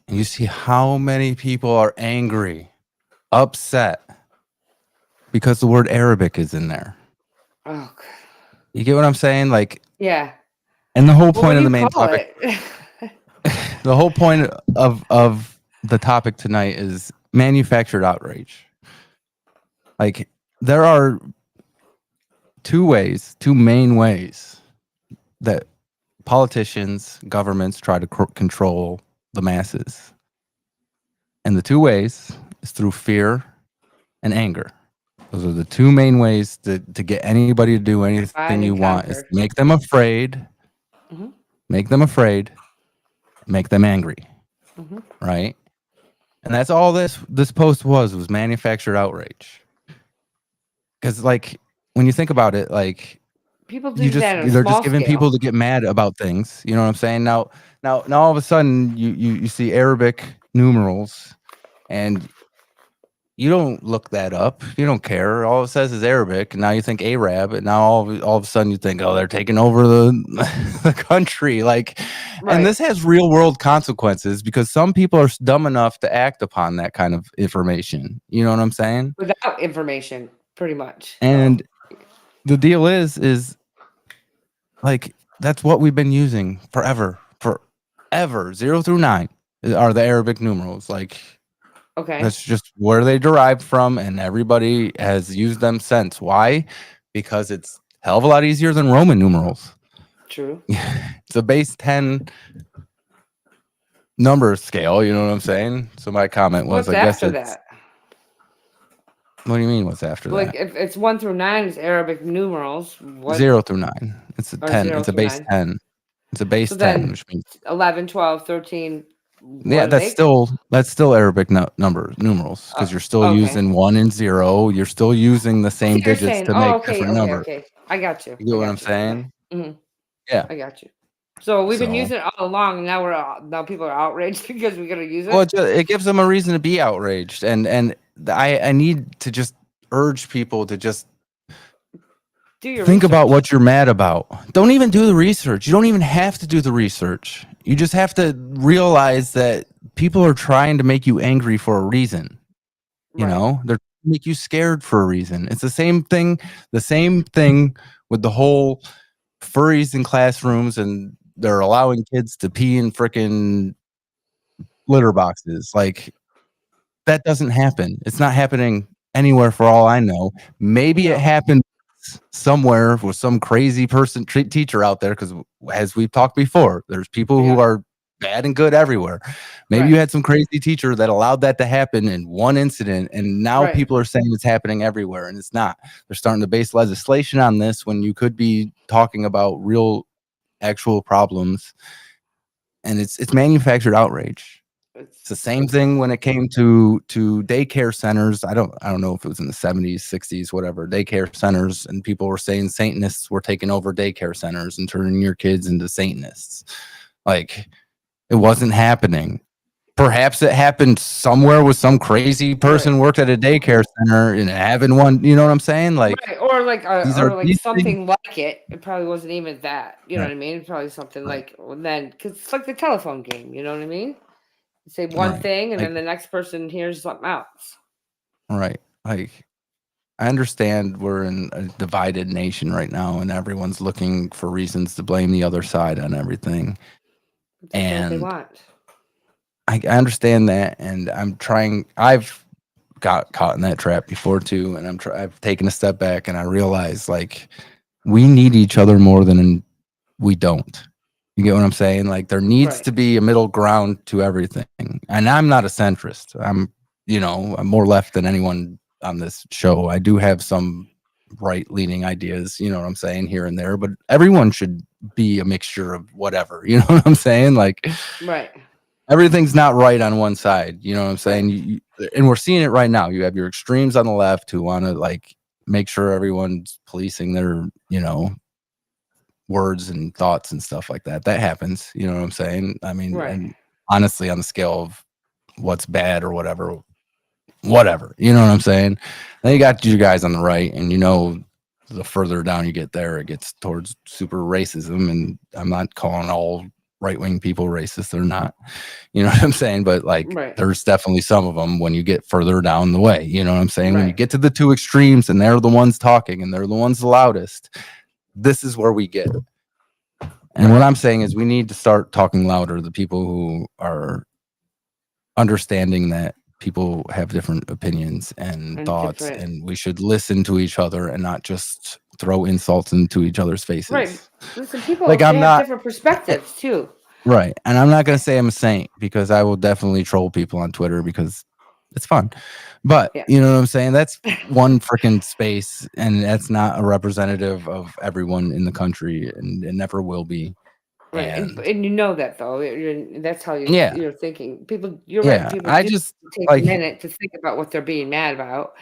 and you see how many people are angry, upset because the word Arabic is in there. Oh, God. You get what I'm saying? Like, yeah. And the whole What point would of the you main call topic, it? the whole point of the topic tonight is manufactured outrage. Like, there are two main ways that politicians, governments try to control the masses. And the two ways is through fear and anger. Those are the two main ways to get anybody to do anything you want, is make them afraid, make them afraid, make them angry. Right? And that's all this post was manufactured outrage. Because, like, when you think about it, like, people do that on a they're small just giving scale. people to get mad about things. You know what I'm saying? Now all of a sudden you see Arabic numerals and you don't look that up. You don't care. All it says is Arabic, and now you think Arab, and now all of a sudden you think, oh, they're taking over the country. Like, and this has real world consequences because some people are dumb enough to act upon that kind of information. You know what I'm saying? Without information, pretty much. And the deal is like, that's what we've been using forever. 0 through 9 are the Arabic numerals. Like, okay, that's just where they derived from, and everybody has used them since. Why? Because it's a hell of a lot easier than Roman numerals. True. It's a base 10 number scale. You know what I'm saying? So my comment was, What's I guess after it's. that? What do you mean? What's after Like, that? if it's 1 through 9 is Arabic numerals. What? 0 through 9. It's a 10. It's a base 9. 10. It's a base 10, which means 11, 12, 13. yeah, that's still Arabic numerals, because you're still using 1 and 0. You're still using the same digits to make different numbers. Okay. I got you. You get what I'm saying? Yeah, I got you. So we've been using it all along, and now people are outraged because we got to use it. Well, it gives them a reason to be outraged, and I need to just urge people to just think about what you're mad about. Don't even do the research. You don't even have to do the research. You just have to realize that people are trying to make you angry for a reason. You know, they're trying to make you scared for a reason. It's the same thing with the whole furries in classrooms, and they're allowing kids to pee in frickin' litter boxes. Like, that doesn't happen. It's not happening anywhere for all I know. Maybe it happened somewhere with some crazy teacher out there, because as we've talked before, there's people who are bad and good everywhere. Maybe you had some crazy teacher that allowed that to happen in one incident, and now people are saying it's happening everywhere, and it's not. They're starting to base legislation on this when you could be talking about real actual problems, and it's manufactured outrage. It's the same thing when it came to daycare centers. I don't know if it was in the 70s, 60s, whatever, daycare centers, and people were saying Satanists were taking over daycare centers and turning your kids into Satanists. Like, it wasn't happening. Perhaps it happened somewhere with some crazy person worked at a daycare center and having one, you know what I'm saying? Like, or like these something like it. It probably wasn't even that. You know what I mean? It's probably something like then, because it's like the telephone game. You know what I mean? You say one thing, and then the next person hears something else. Right. Like, I understand we're in a divided nation right now, and everyone's looking for reasons to blame the other side on everything. That's what they want. I understand that, and I've got caught in that trap before too, and I've taken a step back, and I realize, like, we need each other more than we don't. You get what I'm saying? Like, there needs to be a middle ground to everything. And I'm not a centrist. I'm more left than anyone on this show. I do have some right-leaning ideas, you know what I'm saying, here and there, but everyone should be a mixture of whatever, you know what I'm saying? Like, Right. everything's not right on one side, you know what I'm saying? And we're seeing it right now. You have your extremes on the left who want to like make sure everyone's policing their, you know, words and thoughts and stuff like that. That happens, you know what I'm saying? I mean, Right. and honestly, on the scale of what's bad or whatever, you know what I'm saying? Then you got you guys on the right, and you know, the further down you get there, it gets towards super racism. And I'm not calling all right-wing people racist. They're not, you know what I'm saying? But like, there's definitely some of them when you get further down the way, you know what I'm saying? When you get to the two extremes and they're the ones talking and they're the ones the loudest, this is where we get. And what I'm saying is we need to start talking louder. The people who are understanding that people have different opinions and thoughts, and we should listen to each other and not just throw insults into each other's faces. Right. Listen, people Like, they I'm have not different perspectives too. right, and I'm not gonna say I'm a saint because I will definitely troll people on Twitter because it's fun. But you know what I'm saying? That's one freaking space, and that's not a representative of everyone in the country, and it never will be. Right, and you know that though. That's how you're thinking. People, you're Yeah, right. People I do just, take like a minute to think about what they're being mad about,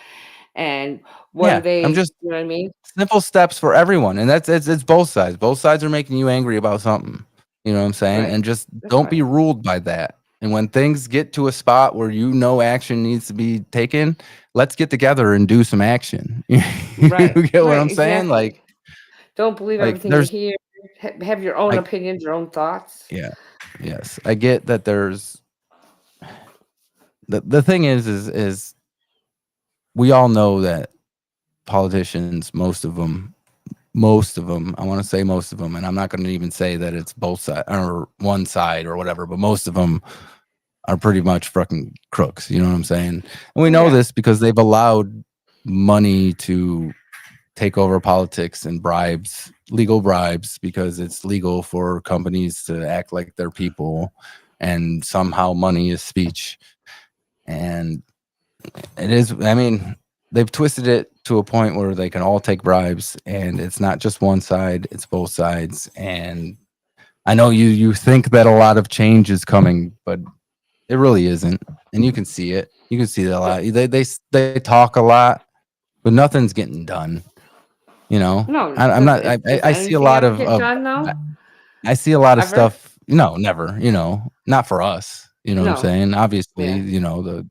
and what yeah, are they? I'm just You know what I mean? simple steps for everyone, and that's it's both sides. Both sides are making you angry about something. You know what I'm saying? Right. And just That's don't fine. be ruled by that. And when things get to a spot where you know action needs to be taken, let's get together and do some action. Right. You get what Right. I'm saying? Exactly. Don't believe Like everything you there's hear. Have your own I opinions, your own thoughts. yeah. Yes. I get that there's the thing is we all know that politicians, most of them, I want to say most of them, and I'm not going to even say that it's both sides or one side or whatever, but most of them are pretty much fucking crooks. You know what I'm saying? And we know this because they've allowed money to take over politics and bribes, legal bribes, because it's legal for companies to act like they're people, and somehow money is speech. And it is, I mean, they've twisted it to a point where they can all take bribes, and it's not just one side, it's both sides. And I know you think that a lot of change is coming, but it really isn't. And you can see it. You can see that a lot. They talk a lot, but nothing's getting done. You know, No, I'm not. does I see a anything lot ever of. get done though? I see a lot of Ever? stuff. No, never. You know, not for us. You know what I'm No. saying? Obviously, Yeah. you know, the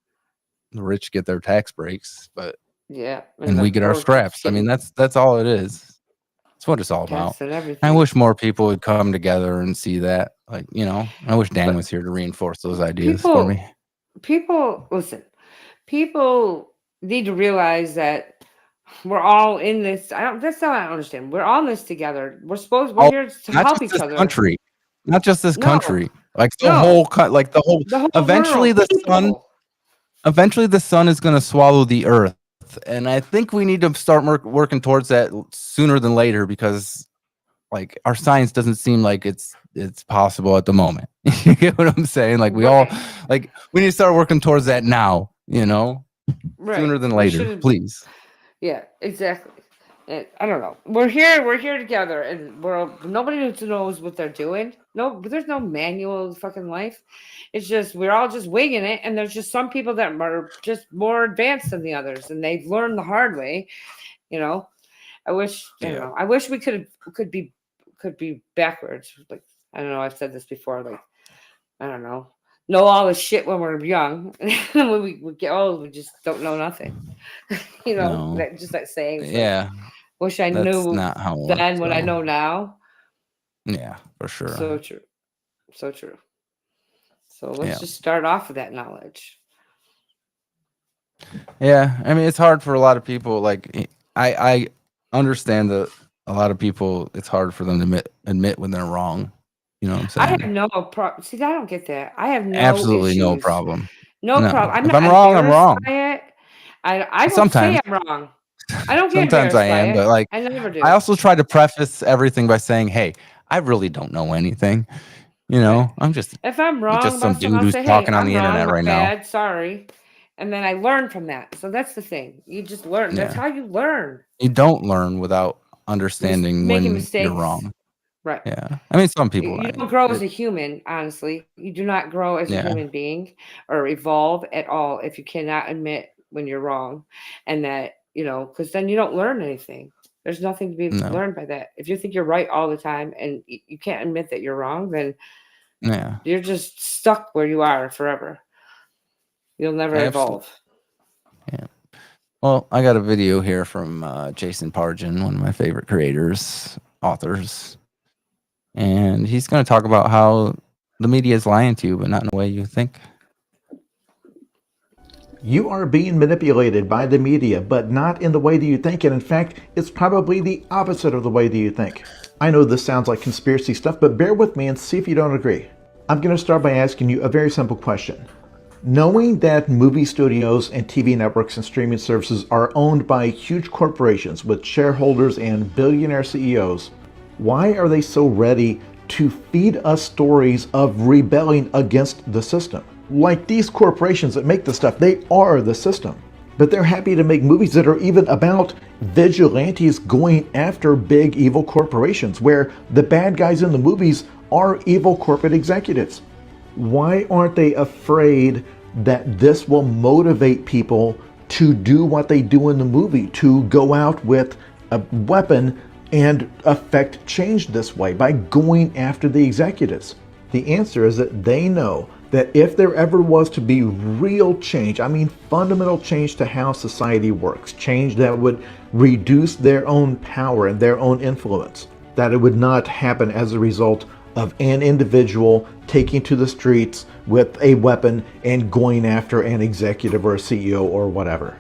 rich get their tax breaks, but Yeah. and we the get our poor scraps. I mean, that's all it is. That's what it's all about. tax and I everything. wish more people would come together and see that. Like, you know, I wish Dan But was here to reinforce those ideas for me. People, listen. People need to realize that we're all in this. That's not what I don't understand. We're all in this together. We're Oh, here to not help just each this other. country, not just this No. country. Like the No. whole, like the whole. The whole Eventually, world. Eventually, the sun is going to swallow the earth, and I think we need to start working towards that sooner than later, because, like, our science doesn't seem like it's possible at the moment. You get what I'm saying? Like, we all, like, we need to start working towards that now. You know, sooner than later, please. Yeah, exactly. And I don't know. We're here together, and nobody knows what they're doing. No, there's no manual of fucking life. It's just we're all just winging it, and there's just some people that are just more advanced than the others, and they've learned the hard way. You know, I wish we could be backwards. Like, I don't know. I've said this before. Like, I don't know all this shit when we're young, and when we get old, we just don't know nothing. You know, No. that saying. Yeah. Wish I That's knew not how it then works, what I though. know now. Yeah, for sure. So true. So true. So let's Yeah. just start off with that knowledge. Yeah, I mean, it's hard for a lot of people. Like, I understand that a lot of people, it's hard for them to admit when they're wrong. You know what I'm saying? I have no problem. See, I don't get that. I have no Absolutely issues. no problem. No problem. If I'm wrong, I'm wrong. By it. I won't Sometimes. say I'm wrong. I don't get Sometimes embarrassed I am, by but it. like, I never do. I also try to preface everything by saying, "Hey, I really don't know anything. You know, I'm just If I'm wrong some about something, dude I'll who's say, "Hey, talking on I'm the wrong. internet My right now." bad. Sorry." And then I learn from that. So that's the thing. You just learn. That's Yeah. how you learn. You don't learn without understanding Making when mistakes. you're wrong. Right. Yeah. I mean, some people. You don't grow as a human, honestly. You do not grow as a Yeah. human being or evolve at all if you cannot admit when you're wrong. And that, because then you don't learn anything. There's nothing to be learned by that. If you think you're right all the time and you can't admit that you're wrong, then you're just stuck where you are forever. You'll never evolve. Yeah. Well, I got a video here from Jason Pargin, one of my favorite creators, authors. And he's going to talk about how the media is lying to you, but not in a way you think. You are being manipulated by the media, but not in the way that you think. And in fact, it's probably the opposite of the way that you think. I know this sounds like conspiracy stuff, but bear with me and see if you don't agree. I'm going to start by asking you a very simple question. Knowing that movie studios and TV networks and streaming services are owned by huge corporations with shareholders and billionaire CEOs, why are they so ready to feed us stories of rebelling against the system? Like these corporations that make the stuff, they are the system. But they're happy to make movies that are even about vigilantes going after big evil corporations, where the bad guys in the movies are evil corporate executives. Why aren't they afraid that this will motivate people to do what they do in the movie, to go out with a weapon and affect change this way by going after the executives? The answer is that they know that if there ever was to be real change, I mean fundamental change to how society works, change that would reduce their own power and their own influence, that it would not happen as a result of an individual taking to the streets with a weapon and going after an executive or a CEO or whatever.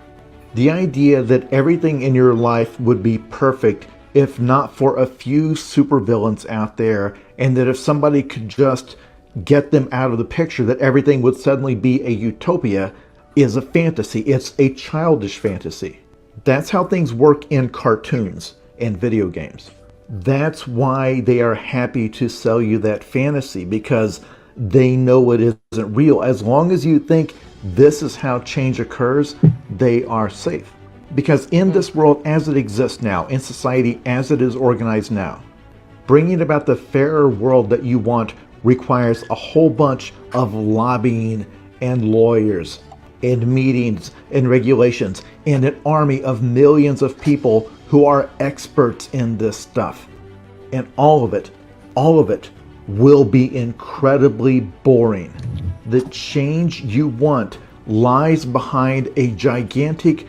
The idea that everything in your life would be perfect if not for a few supervillains out there, and that if somebody could just get them out of the picture, that everything would suddenly be a utopia, is a fantasy. It's a childish fantasy. That's how things work in cartoons and video games. That's why they are happy to sell you that fantasy, because they know it isn't real. As long as you think this is how change occurs, they are safe. Because in this world as it exists now, in society as it is organized now, bringing about the fairer world that you want requires a whole bunch of lobbying and lawyers and meetings and regulations and an army of millions of people who are experts in this stuff. And all of it will be incredibly boring. The change you want lies behind a gigantic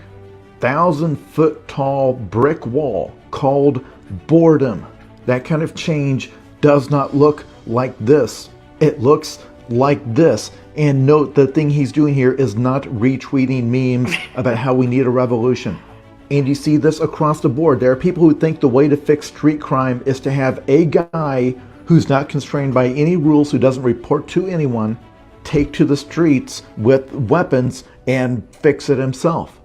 1,000-foot tall brick wall called boredom. That kind of change does not look like this. It looks like this. And note, the thing he's doing here is not retweeting memes about how we need a revolution. And you see this across the board. There are people who think the way to fix street crime is to have a guy who's not constrained by any rules, who doesn't report to anyone, take to the streets with weapons and fix it himself.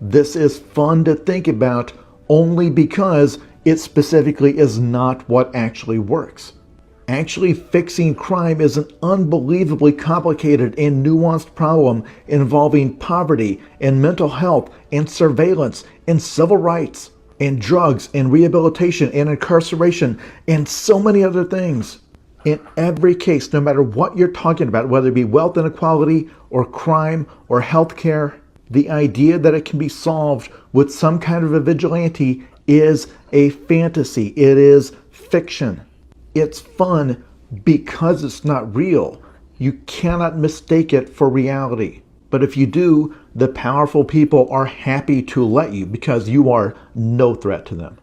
This is fun to think about only because it specifically is not what actually works. Actually fixing crime is an unbelievably complicated and nuanced problem involving poverty and mental health and surveillance and civil rights and drugs and rehabilitation and incarceration and so many other things. In every case, no matter what you're talking about, whether it be wealth inequality or crime or healthcare, the idea that it can be solved with some kind of a vigilante is a fantasy. It is fiction. It's fun because it's not real. You cannot mistake it for reality. But if you do, the powerful people are happy to let you because you are no threat to them.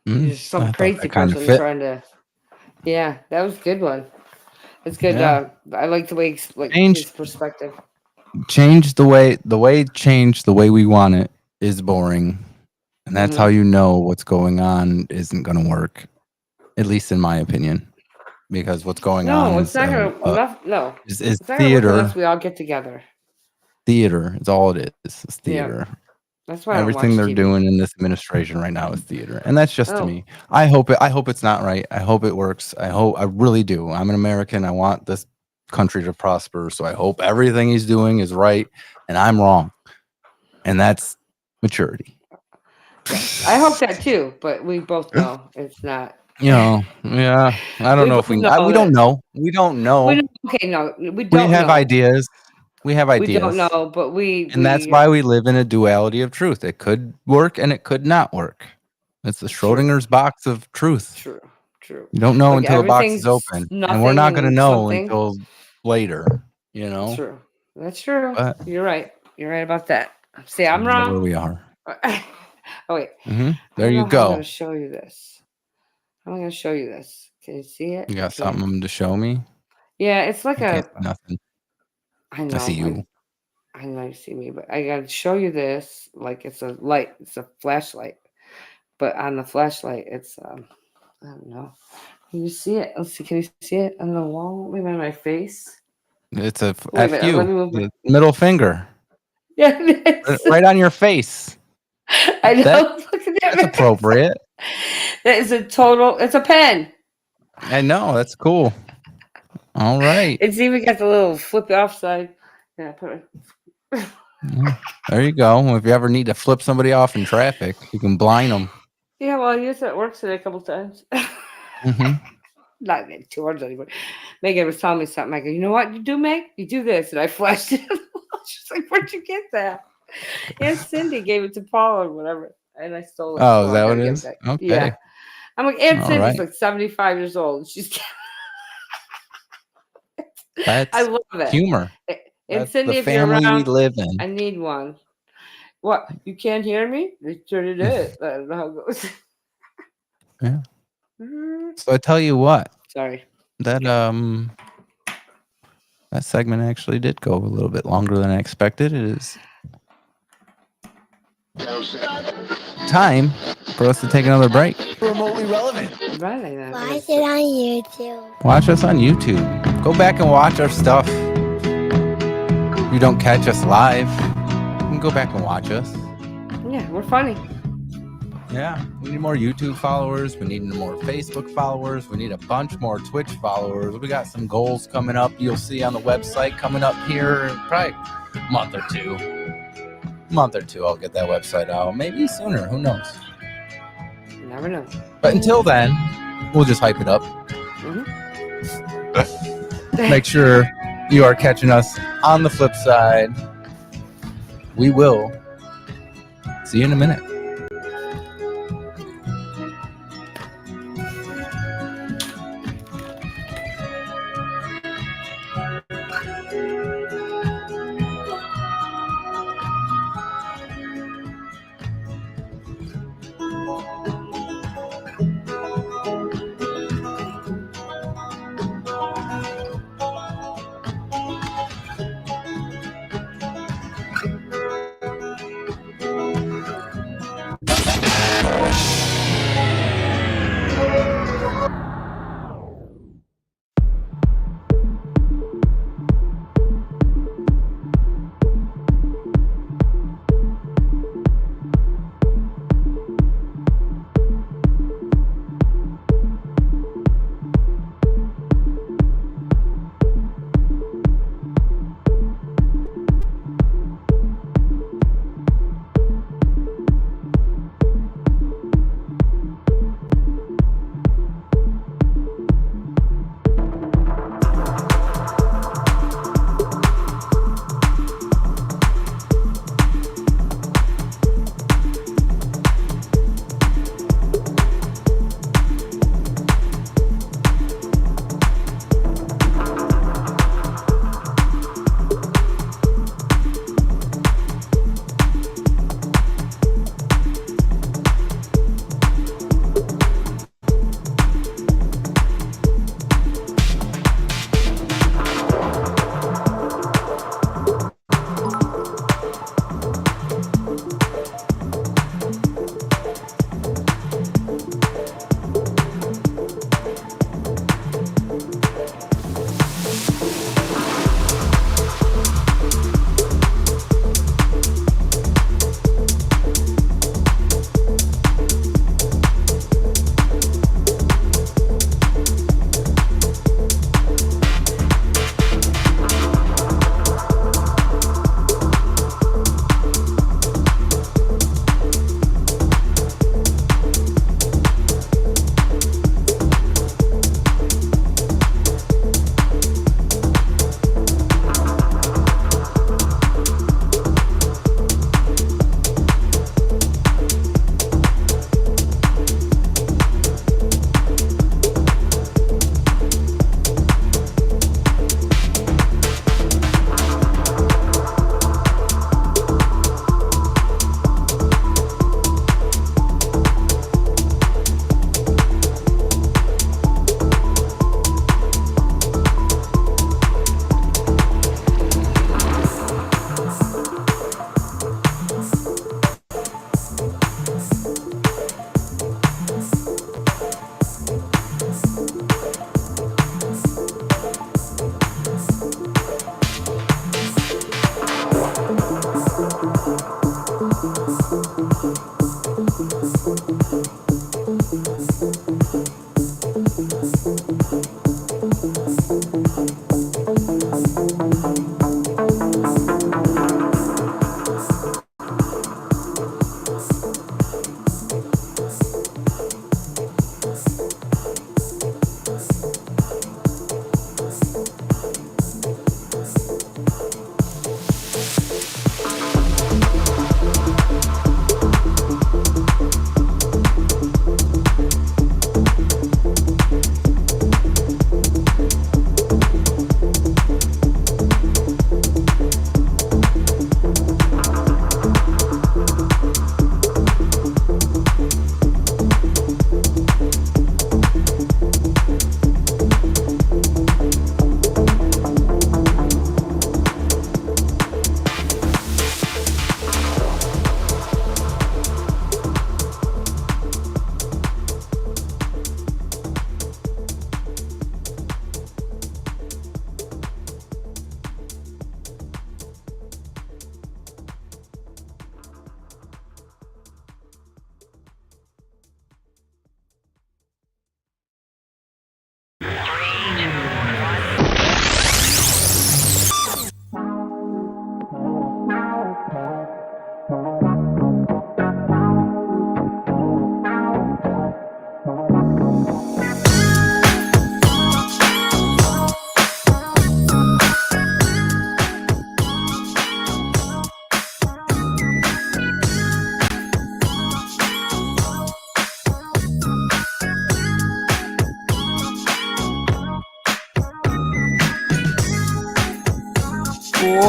There's some crazy person trying to. Yeah, that was a good one. It's good. Yeah. I like the way his perspective. Change the way we want it is boring. And that's how you know what's going on isn't going to work. At least in my opinion. Because what's going on it's not gonna is it's not theater. gonna work unless we all get together. Theater. It's all it is. It's theater. Yeah. That's why everything they're doing in this administration right now is theater. And that's just to me. I hope it's not right. I hope it works. I really do. I'm an American. I want this country to prosper. So I hope everything he's doing is right and I'm wrong. And that's maturity. I hope that too, but we both know it's not. Yeah. I don't know if we don't know. We don't know. We don't We have know. ideas. We have ideas. We don't know, but and that's why we live in a duality of truth. It could work and it could not work. It's the Schrodinger's box of truth. True. You don't know until the box is open. And we're not going to know until later, you know? True. That's true. But, You're right. You're right about that. See, I'm wrong. Where we are. Oh, wait. There you go. I'm going to show you this. Can you see it? You got something to show me? Yeah, it's like nothing. I know. I see you. I know you see me, but I got to show you this. Like it's a light. It's a flashlight. But on the flashlight, it's, I don't know. Can you see it? Let's see. Can you see it on the wall? Maybe on my face? It's a Wait a minute, FU. Middle finger. Yeah, it is. Right on your face. I know. Look at that. That's appropriate. That is it's a pen. I know. That's cool. All right. It's even got the little flip off side. Yeah, put it. There you go. If you ever need to flip somebody off in traffic, you can blind them. Yeah, well, I used it at work today a couple times. Not too hard anymore. Megan was telling me something. I go, you know what you do, Meg? You do this. And I flashed it. She's like, where'd you get that? And Cindy gave it to Paul or whatever. And I stole it. Oh, is that what it is? Okay. Yeah. I'm like, Aunt Cindy's right. like 75 years old. She's That's I love it. Humor. And That's Cindy, the if you're family around, we live in. I need one. What? You can't hear me? They turn it in. I don't know how it goes. Yeah. So I tell you what. Sorry. That segment actually did go a little bit longer than I expected. It is time for us to take another break. Remotely relevant. Why is it on YouTube? Watch us on YouTube. Go back and watch our stuff. If you don't catch us live, you can go back and watch us. Yeah, we're funny. Yeah, we need more YouTube followers. We need more Facebook followers. We need a bunch more Twitch followers. We got some goals coming up. You'll see on the website coming up here in probably a month or two. I'll get that website out. Maybe sooner. Who knows? You never know. But until then, we'll just hype it up. Make sure you are catching us on the flip side. We will see you in a minute.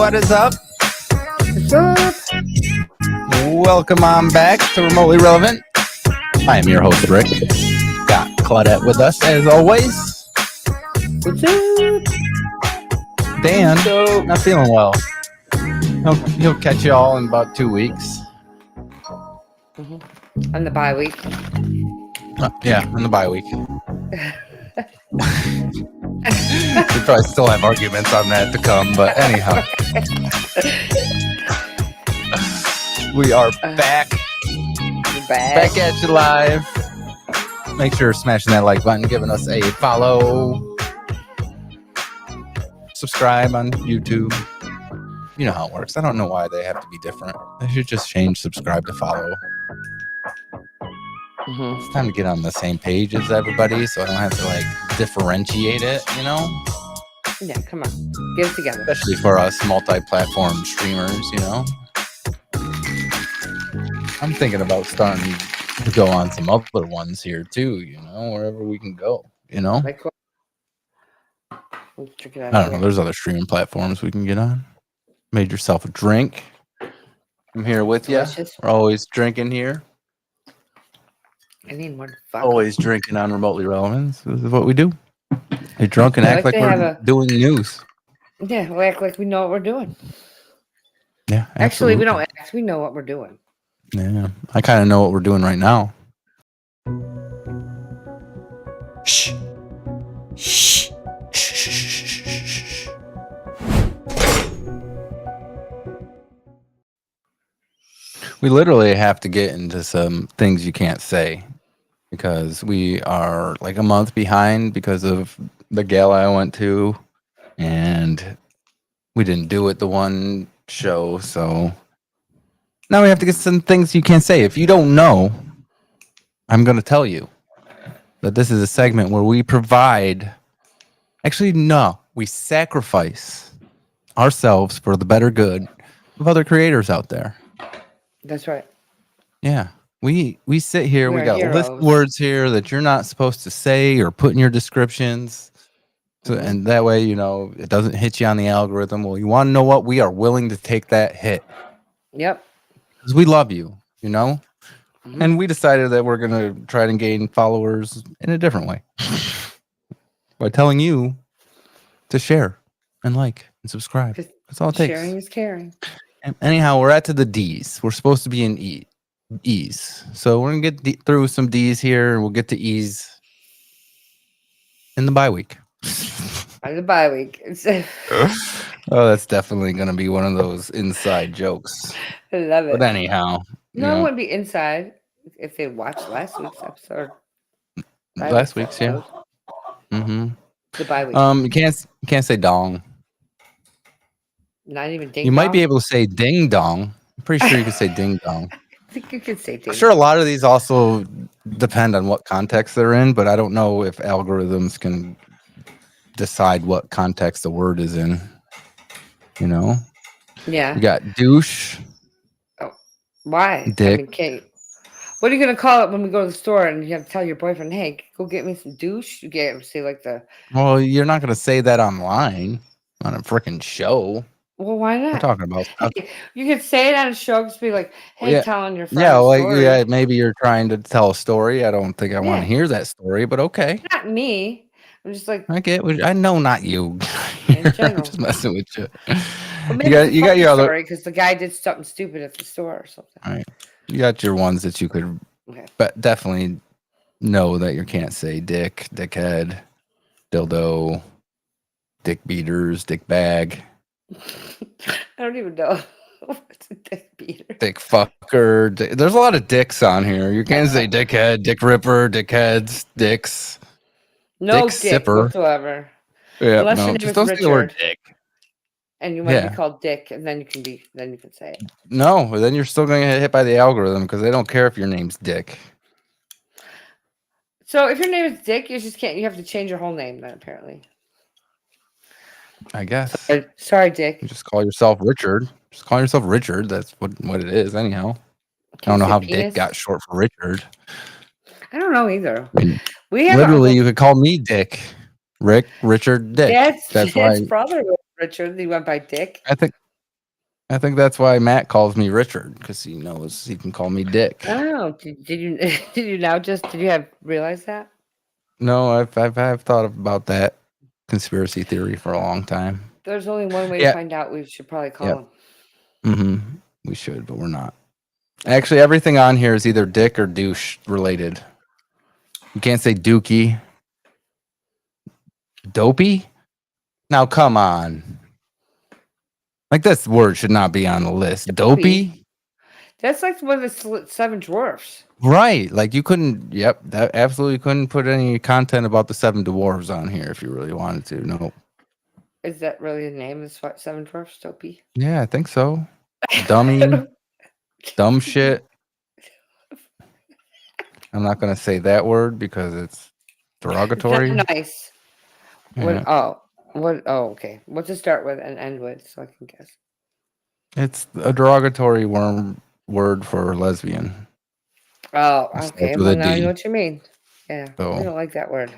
what is up? What's up? Welcome on back to Remotely Relevant. I am your host, Rick. Got Claudette with us, as always. What's up? Dan, not feeling well. He'll catch you all in about 2 weeks. Mm-hmm. On the bye week. Yeah, on the bye week. We probably still have arguments on that to come, but anyhow. We are back. Back at you live. Make sure you're smashing that like button, giving us a follow. Subscribe on YouTube. You know how it works. I don't know why they have to be different. They should just change subscribe to follow. It's time to get on the same page as everybody, so I don't have to like differentiate it, you know? Yeah, come on. Get it together. Especially for us multi-platform streamers, you know? I'm thinking about starting to go on some other ones here too, you know, wherever we can go, you know? Like what? I don't know. There's other streaming platforms we can get on. Made yourself a drink. I'm here with you. We're always drinking here. I need more vodka. Always drinking on Remotely Relevant. This is what we do. You're drunk and act like we're doing news. Yeah, we act like we know what we're doing. Yeah, actually, we don't act. We know what we're doing. Yeah, I kind of know what we're doing right now. Shh. Shh. Shh. We literally have to get into some things you can't say because we are like a month behind because of the gala I went to, and we didn't do it the one show, so now we have to get some things you can't say. If you don't know, I'm going to tell you that this is a segment where we provide, actually, no, we sacrifice ourselves for the better good of other creators out there. That's right. Yeah. We sit here, we got heroes. a list of words here that you're not supposed to say or put in your descriptions. So, and that way, you know, it doesn't hit you on the algorithm. Well, you want to know what? We are willing to take that hit. Yep. Because we love you, you know? And we decided that we're going to try to gain followers in a different way. By telling you to share and like and subscribe. That's all it takes. Sharing is caring. And anyhow, we're at to the D's. We're supposed to be in E's. So we're going to get through some D's here, and we'll get to E's in the bye week. By the bye week. Oh, that's definitely going to be one of those inside jokes. I love it. But anyhow. No, it wouldn't be inside if they watched last week's episode. Last week's, yeah. Mm-hmm. The bye week. You can't say dong. Not even ding. You might be able to say ding dong. I'm pretty sure you could say ding dong. I think you could say ding. I'm sure a lot of these also depend on what context they're in, but I don't know if algorithms can decide what context the word is in. You know? Yeah. You got douche. Oh, why? Dick. I mean, Kate. What are you gonna call it when we go to the store and you have to tell your boyfriend, "Hey, go get me some douche"? You get say like the. Well, you're not gonna say that online on a freaking show. Well, why not? We're talking about stuff. You could say it on a show, just be like, "Hey, telling your friend." Yeah, like story. yeah, maybe you're trying to tell a story. I don't think I want to hear that story, but okay. Not me. I'm just like. I know, not you. In general. Just messing with you. Well, maybe you got your other story because the guy did something stupid at the store or something. All right. You got your ones that you could, but definitely know that you can't say dick, dickhead, dildo, dick beaters, dick bag. I don't even know what's a dick beater. Dick fucker. There's a lot of dicks on here. You can't say dickhead, dick ripper, dickheads, dicks. No dick dick sipper. whatsoever. Yeah, Unless no, your name just is don't say the word Richard. dick. And you want to Yeah. be called Dick, and then you can say it. No, but then you're still going to get hit by the algorithm because they don't care if your name's Dick. So if your name is Dick, you just can't. You have to change your whole name then, apparently. I guess. Sorry, Dick. You just call yourself Richard. Just call yourself Richard. That's what it is, anyhow. I don't know how Dick got short for Richard. I don't know either. I mean, We have literally, you could call me Dick. Richard, Dick. Dad's why brother was Richard. He went by Dick. I think I think that's why Matt calls me Richard, because he knows he can call me Dick. Oh, did you did you have realized that? No, I've thought about that conspiracy theory for a long time. There's only one way to find out. We should probably call him. Mm-hmm. We should, but we're not. Actually, everything on here is either Dick or douche related. You can't say Dookie. Dopey? Now, come on. Like, this word should not be on the list. Dopey? That's like one of the 7 dwarfs. Right. Like, you couldn't, that absolutely couldn't put any content about the 7 dwarves on here if you really wanted to. No. Is that really the name of 7 dwarfs? Dopey? Yeah, I think so. Dummy. Dumb shit. I'm not going to say that word because it's derogatory. It's not nice. Yeah. Okay. What's it start with and end with so I can guess? It's a derogatory word for lesbian. Oh, okay. Well, now you know what you mean. Yeah. So, we don't like that word.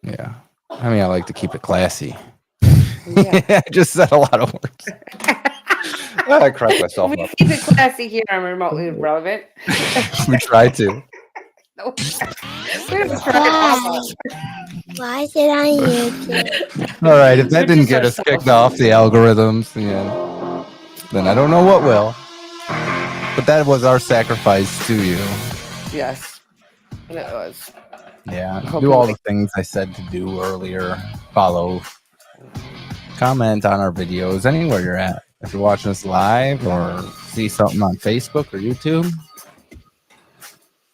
Yeah. I mean, I like to keep it classy. Yeah. I just said a lot of words. I cracked myself We up. keep it classy here on Remotely Relevant. We try to. No. Why is it on YouTube? All right. If that didn't get us kicked off the algorithms, then I don't know what will. But that was our sacrifice to you. Yes. It was. Yeah. Do all the things I said to do earlier. Follow. Comment on our videos anywhere you're at. If you're watching us live or see something on Facebook or YouTube,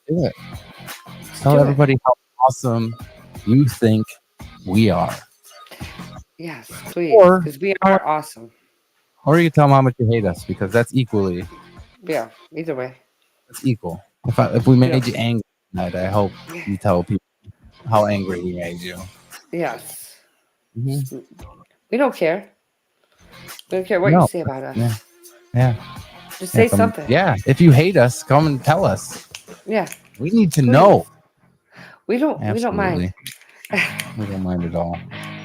do it. Tell everybody how awesome you think we are. Yes, please. Or- Because we are awesome. Or you tell them how much you hate us, because that's equally. Yeah, either way. It's equal. If we made you angry tonight, I hope you tell people how angry we made you. Yes. Mm-hmm. We don't care. We don't care what you say about us. Yeah. Just say something. Yeah. If you hate us, come and tell us. Yeah. We need to know. We don't mind. We don't mind at all.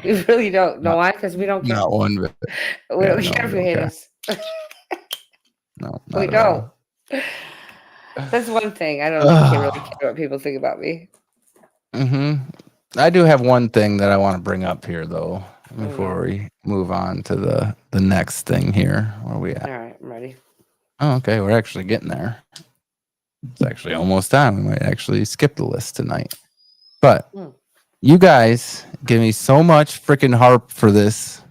We really don't. Know why? Because we don't care. Not one bit. We don't care if you hate us. No, we don't. That's one thing. I don't really care what people think about me. I do have one thing that I want to bring up here, though, before we move on to the next thing here. Where are we at? All right, I'm ready. Oh, okay. We're actually getting there. It's actually almost time. We might actually skip the list tonight. But you guys give me so much freaking harp for this.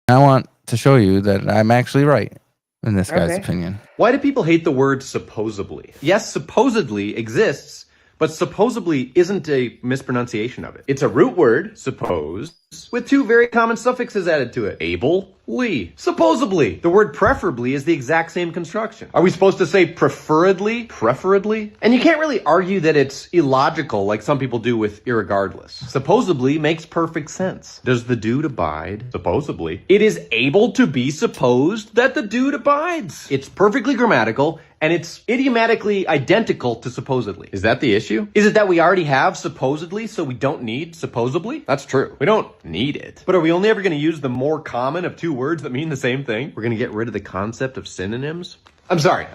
I want to show you that I'm actually right in this guy's opinion. Why do people hate the word supposedly? Yes, supposedly exists, but supposedly isn't a mispronunciation of it. It's a root word, suppose, with 2 very common suffixes added to it. Able-ly. Supposedly. The word preferably is the exact same construction. Are we supposed to say preferredly? Preferably? And you can't really argue that it's illogical like some people do with irregardless. Supposedly makes perfect sense. Does the dude abide? Supposedly. It is able to be supposed that the dude abides. It's perfectly grammatical, and it's idiomatically identical to supposedly. Is that the issue? Is it that we already have supposedly, so we don't need supposedly? That's true. We don't need it. But are we only ever going to use the more common of 2 words that mean the same thing? We're going to get rid of the concept of synonyms? I'm sorry.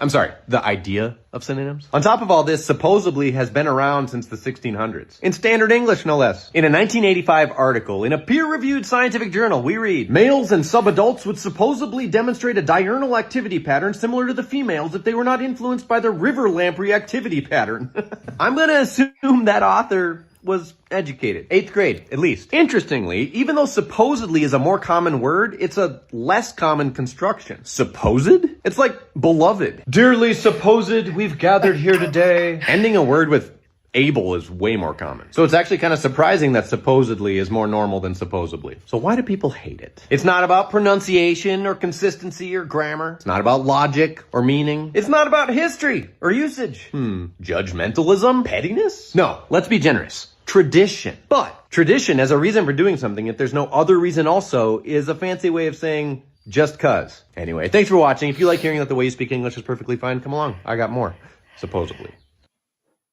The idea of synonyms? On top of all this, supposedly has been around since the 1600s. In standard English, no less. In a 1985 article in a peer-reviewed scientific journal, we read, males and subadults would supposedly demonstrate a diurnal activity pattern similar to the females if they were not influenced by the river lamp reactivity pattern. I'm going to assume that author was educated. 8th grade, at least. Interestingly, even though supposedly is a more common word, it's a less common construction. Supposed? It's like beloved. Dearly supposed, we've gathered here today. Ending a word with able is way more common. So it's actually kind of surprising that supposedly is more normal than supposedly. So why do people hate it? It's not about pronunciation or consistency or grammar. It's not about logic or meaning. It's not about history or usage. Judgmentalism? Pettiness? No, let's be generous. Tradition. But tradition as a reason for doing something, if there's no other reason also, is a fancy way of saying just cuz. Anyway, thanks for watching. If you like hearing that the way you speak English is perfectly fine, come along. I got more. Supposedly.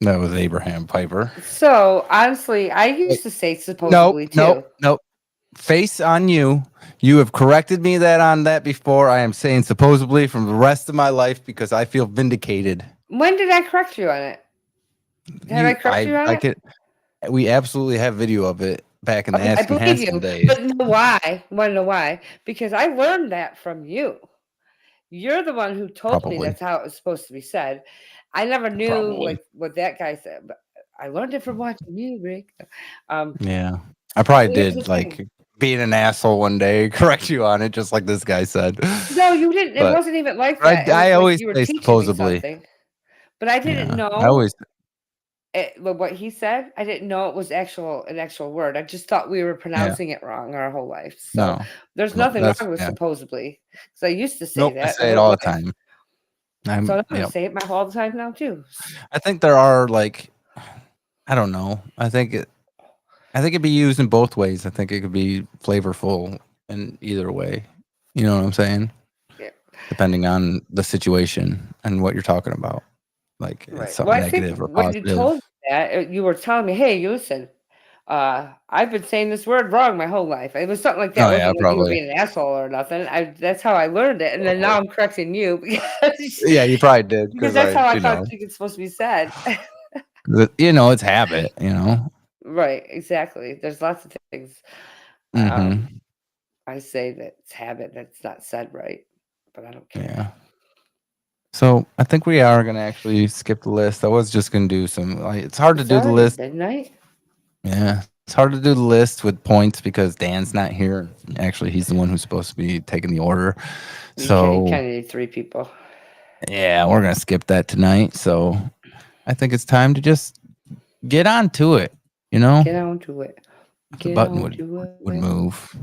That was Abraham Piper. So, honestly, I used to say supposedly too. Nope. face on you. You have corrected me on that before. I am saying supposedly from the rest of my life because I feel vindicated. When did I correct you on it? Did I correct you on it? We absolutely have video of it back in the Okay, I Asking believe Handsome you, days. but know why? Want to know why? Because I learned that from you. You're the one who told me Probably. that's how it was supposed to be said. I never knew like what that guy said, but I learned it from watching you, Rick. Yeah, I probably here's the did like thing. being an asshole one day, correct you on it, just like this guy said. No, you didn't. It But wasn't even like that. It I was like always you were say teaching me supposedly. something, but I didn't Yeah, I know always. What he said. I didn't know it was an actual word. I just thought we were pronouncing it wrong our whole life. So No, there's no, nothing that's wrong with yeah. supposedly. Because I used to say Nope, I that say my it whole all life. the time. So I'm going to Yep. say it my whole time now too. I think there are like, I don't know. I think it'd be used in both ways. I think it could be flavorful in either way. You know what I'm saying? Yeah. Depending on the situation and what you're talking about. Like it's something Well, I think negative or when you told positive. me that, you were telling me, "Hey, you listen, I've been saying this word wrong my whole life." It was something like that. Oh It yeah, wasn't like you were probably. being an asshole or nothing. That's how I learned it, and then now I'm correcting you because Yeah, you probably did because that's how I thought it's supposed to be said. it's habit, Right, exactly. There's lots of things. Mm-hmm. I say that it's habit that's not said right, but I don't care. Yeah. So I think we are gonna actually skip the list. I was just gonna do some. It's hard to do the list. Midnight. Yeah, it's hard to do the list with points because Dan's not here. Actually, he's the one who's supposed to be taking the order. So You kind of need 3 people. yeah, we're gonna skip that tonight. So I think it's time to just get on to it. Get on to it. The button would move.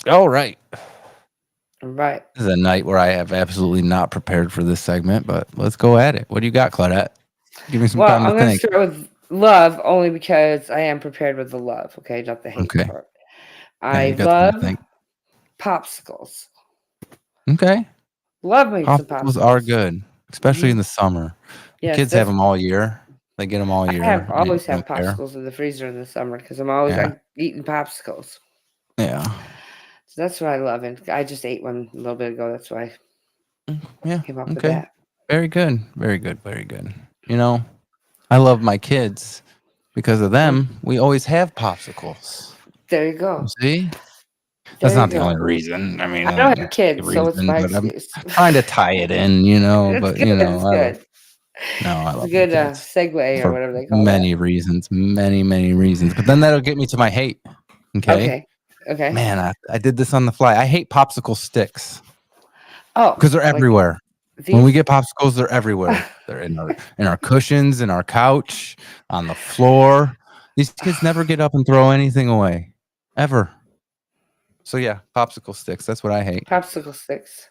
All right. Right. This is a night where I have absolutely not prepared for this segment, but let's go at it. What do you got, Claudette? Give me some time to I'm going to think. start with love only because I am prepared with the love, okay? Not the hate part. I love popsicles. Okay. Love me some Popsicles popsicles. are good, especially in the summer. Yes, Kids have them all year. They get them all year. I always have popsicles in the freezer in the summer because I'm always eating popsicles. Yeah. So that's what I love. And I just ate one a little bit ago. That's why I came up with that. Very good. Very good. Very good. I love my kids. Because of them, we always have popsicles. There you go. See? That's not the only reason. I mean, I don't have kids, so it's my excuse. I'm trying to tie it in, but good. It's good. I love it's a good segue or whatever they call many reasons, many reasons. But then that'll get me to my hate. Okay. Man, I did this on the fly. I hate popsicle sticks. Oh, because they're everywhere. When we get popsicles, they're everywhere. They're in our cushions, in our couch, on the floor. These kids never get up and throw anything away, ever. So yeah, popsicle sticks. That's what I hate. Popsicle sticks.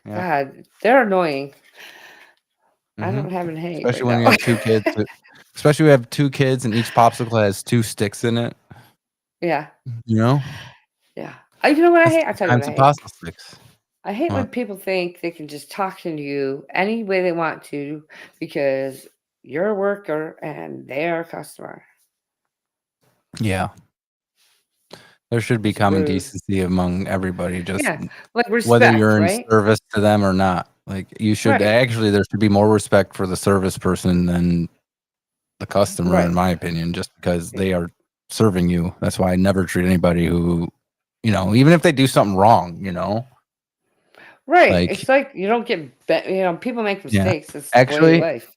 Yeah. God, they're annoying. I don't have any hate. Especially when you have 2 kids. Especially when you have 2 kids and each popsicle has 2 sticks in it. Yeah. Yeah. You know what I hate? I tell you what I hate. Popsicle sticks. I hate when people think they can just talk to you any way they want to because you're a worker and they're a customer. Yeah. There should be common decency among everybody, just like respect, whether you're in right? service to them or not. Like you should actually, there should be more respect for the service person than the customer, in my opinion, just because they are serving you. That's why I never treat anybody who, even if they do something wrong, Right. Like, it's like you don't get, people make mistakes. It's actually, life.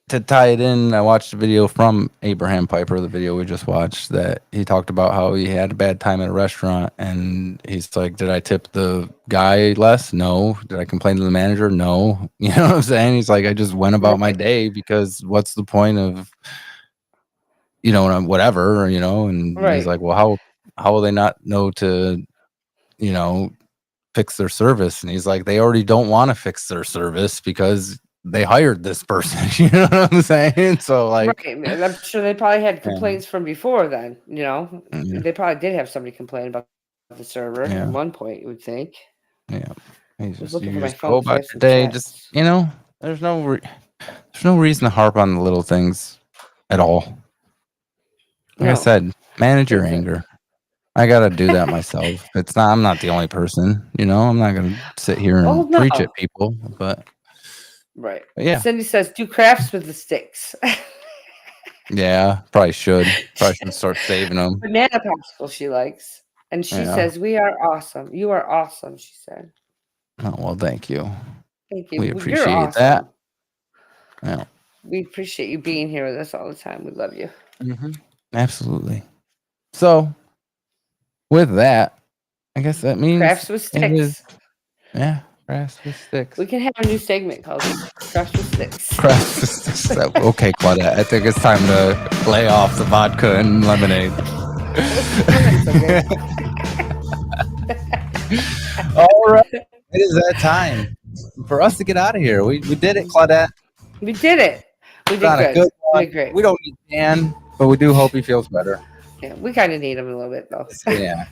To tie it in, I watched a video from Abraham Piper, the video we just watched, that he talked about how he had a bad time at a restaurant, and he's like, did I tip the guy less? No. Did I complain to the manager? No. You know what I'm saying? He's like, I just went about my day because what's the point of, whatever, and he's like, well, how will they not know to, fix their service? And he's like, they already don't want to fix their service because they hired this person. You know what I'm saying? So like, right. And I'm sure they probably had complaints from before then. You know, they probably did have somebody complain about the server at one point. You would think. Yeah, I was looking for you my just go phone. So I about have your some day. chats. Just there's no reason to harp on the little things at all. Like I No. said, manage your anger. I gotta do that myself. I'm not the only person. You know, I'm not gonna sit here and preach at people. But right. yeah. Cindy says, "Do crafts with the sticks." Yeah, probably should. Probably should start saving them. Banana popsicle she likes, and she says, "We are awesome. You are awesome." She said. Oh well, thank you. Thank you. We You're appreciate awesome. that. Yeah. We appreciate you being here with us all the time. We love you. Absolutely. So, with that, I guess that means Crafts with sticks. Crafts with sticks. We can have a new segment called Crafts with Sticks. Crafts with sticks. Okay, Claudette. I think it's time to lay off the vodka and lemonade. All right. It is that time for us to get out of here. We did it, Claudette. We did it. We did good. We did great. We don't need Dan, but we do hope he feels better. Yeah, we kind of need him a little bit, though. Yeah.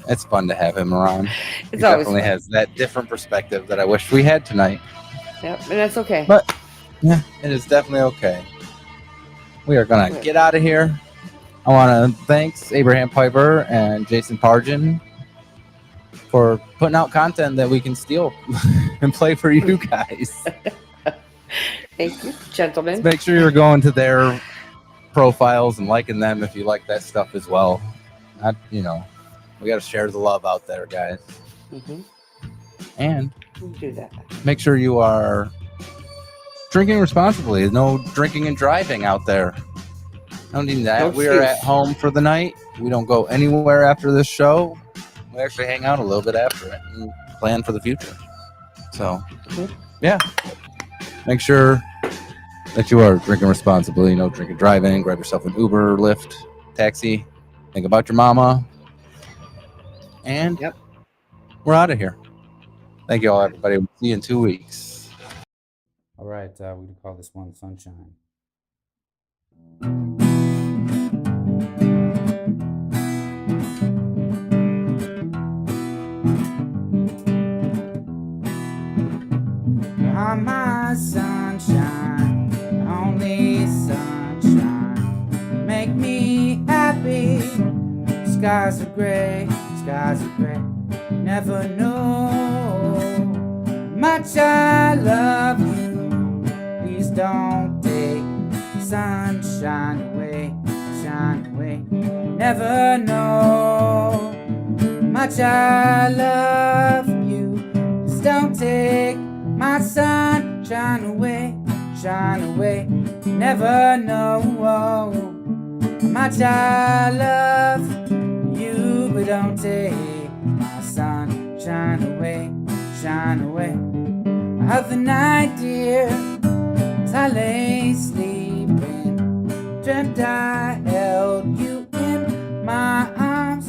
It's fun to have him around. It's he always definitely fun. has that different perspective that I wish we had tonight. Yep, and that's okay. But yeah, it is definitely okay. We are gonna get out of here. I want to thanks Abraham Piper and Jason Pargin for putting out content that we can steal and play for you guys. Thank you, gentlemen. Make sure you're going to their profiles and liking them if you like that stuff as well. We got to share the love out there, guys. And we do that. Make sure you are drinking responsibly. No drinking and driving out there. Don't need that. No We are excuse. at home for the night. We don't go anywhere after this show. We actually hang out a little bit after it and plan for the future. So, yeah. Make sure that you are drinking responsibly. No drinking, driving. Grab yourself an Uber, Lyft, taxi. Think about your mama. And we're out of here. Thank you all, everybody. We'll see you in 2 weeks. All right, we can call this one Sunshine. You're my sunshine, only sunshine. Make me happy. Skies are gray, never know how much I love you. Please don't take sunshine away, shine away. Never know how much I love you. Please don't take my sunshine away, shine away. Never know how much I love you, but don't take my sunshine away, shine away. Of the night, dear, as I lay sleeping, dreamt I held you in my arms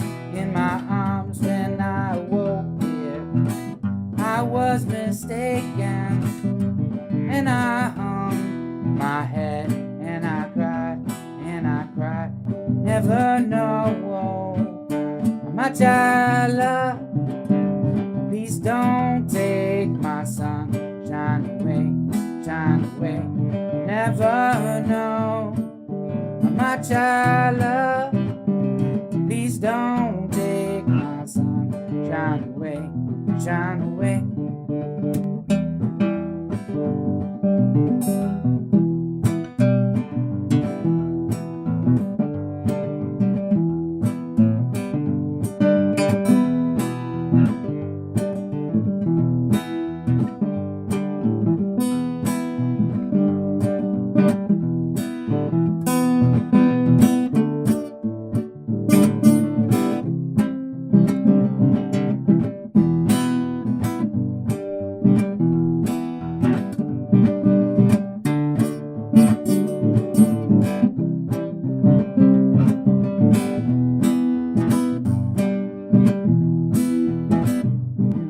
when I woke here. I was mistaken, and I hung my head, and I cried, never know how much I love. Please don't take my sunshine away, shine away. Never know how much I love. Please don't take my sunshine away, shine away.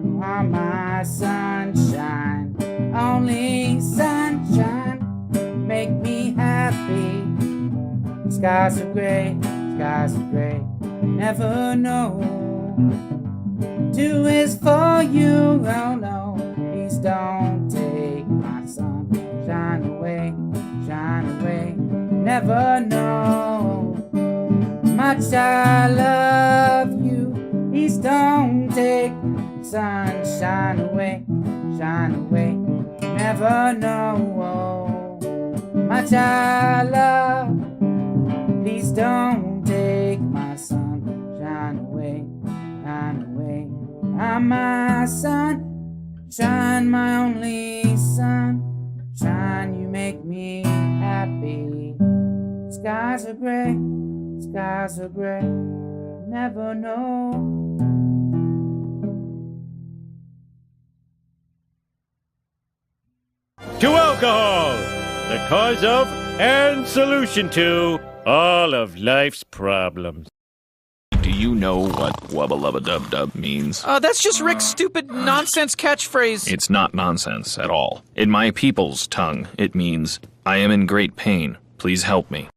You are my sunshine, only sunshine. Skies are gray, skies are gray. Never know. Two is for you, oh no. Please don't take my sun. Shine away, never know. Much I love you. Please don't take sun. Shine away, never know. Much I love. Please don't take my sun. Shine away. I'm my sun. Shine, my only sun. Shine, you make me happy. Skies are gray, never know. To alcohol, the cause of and solution to all of life's problems. Do you know what wubba-lubba-dub-dub means? That's just Rick's stupid nonsense catchphrase. It's not nonsense at all. In my people's tongue, it means, I am in great pain. Please help me.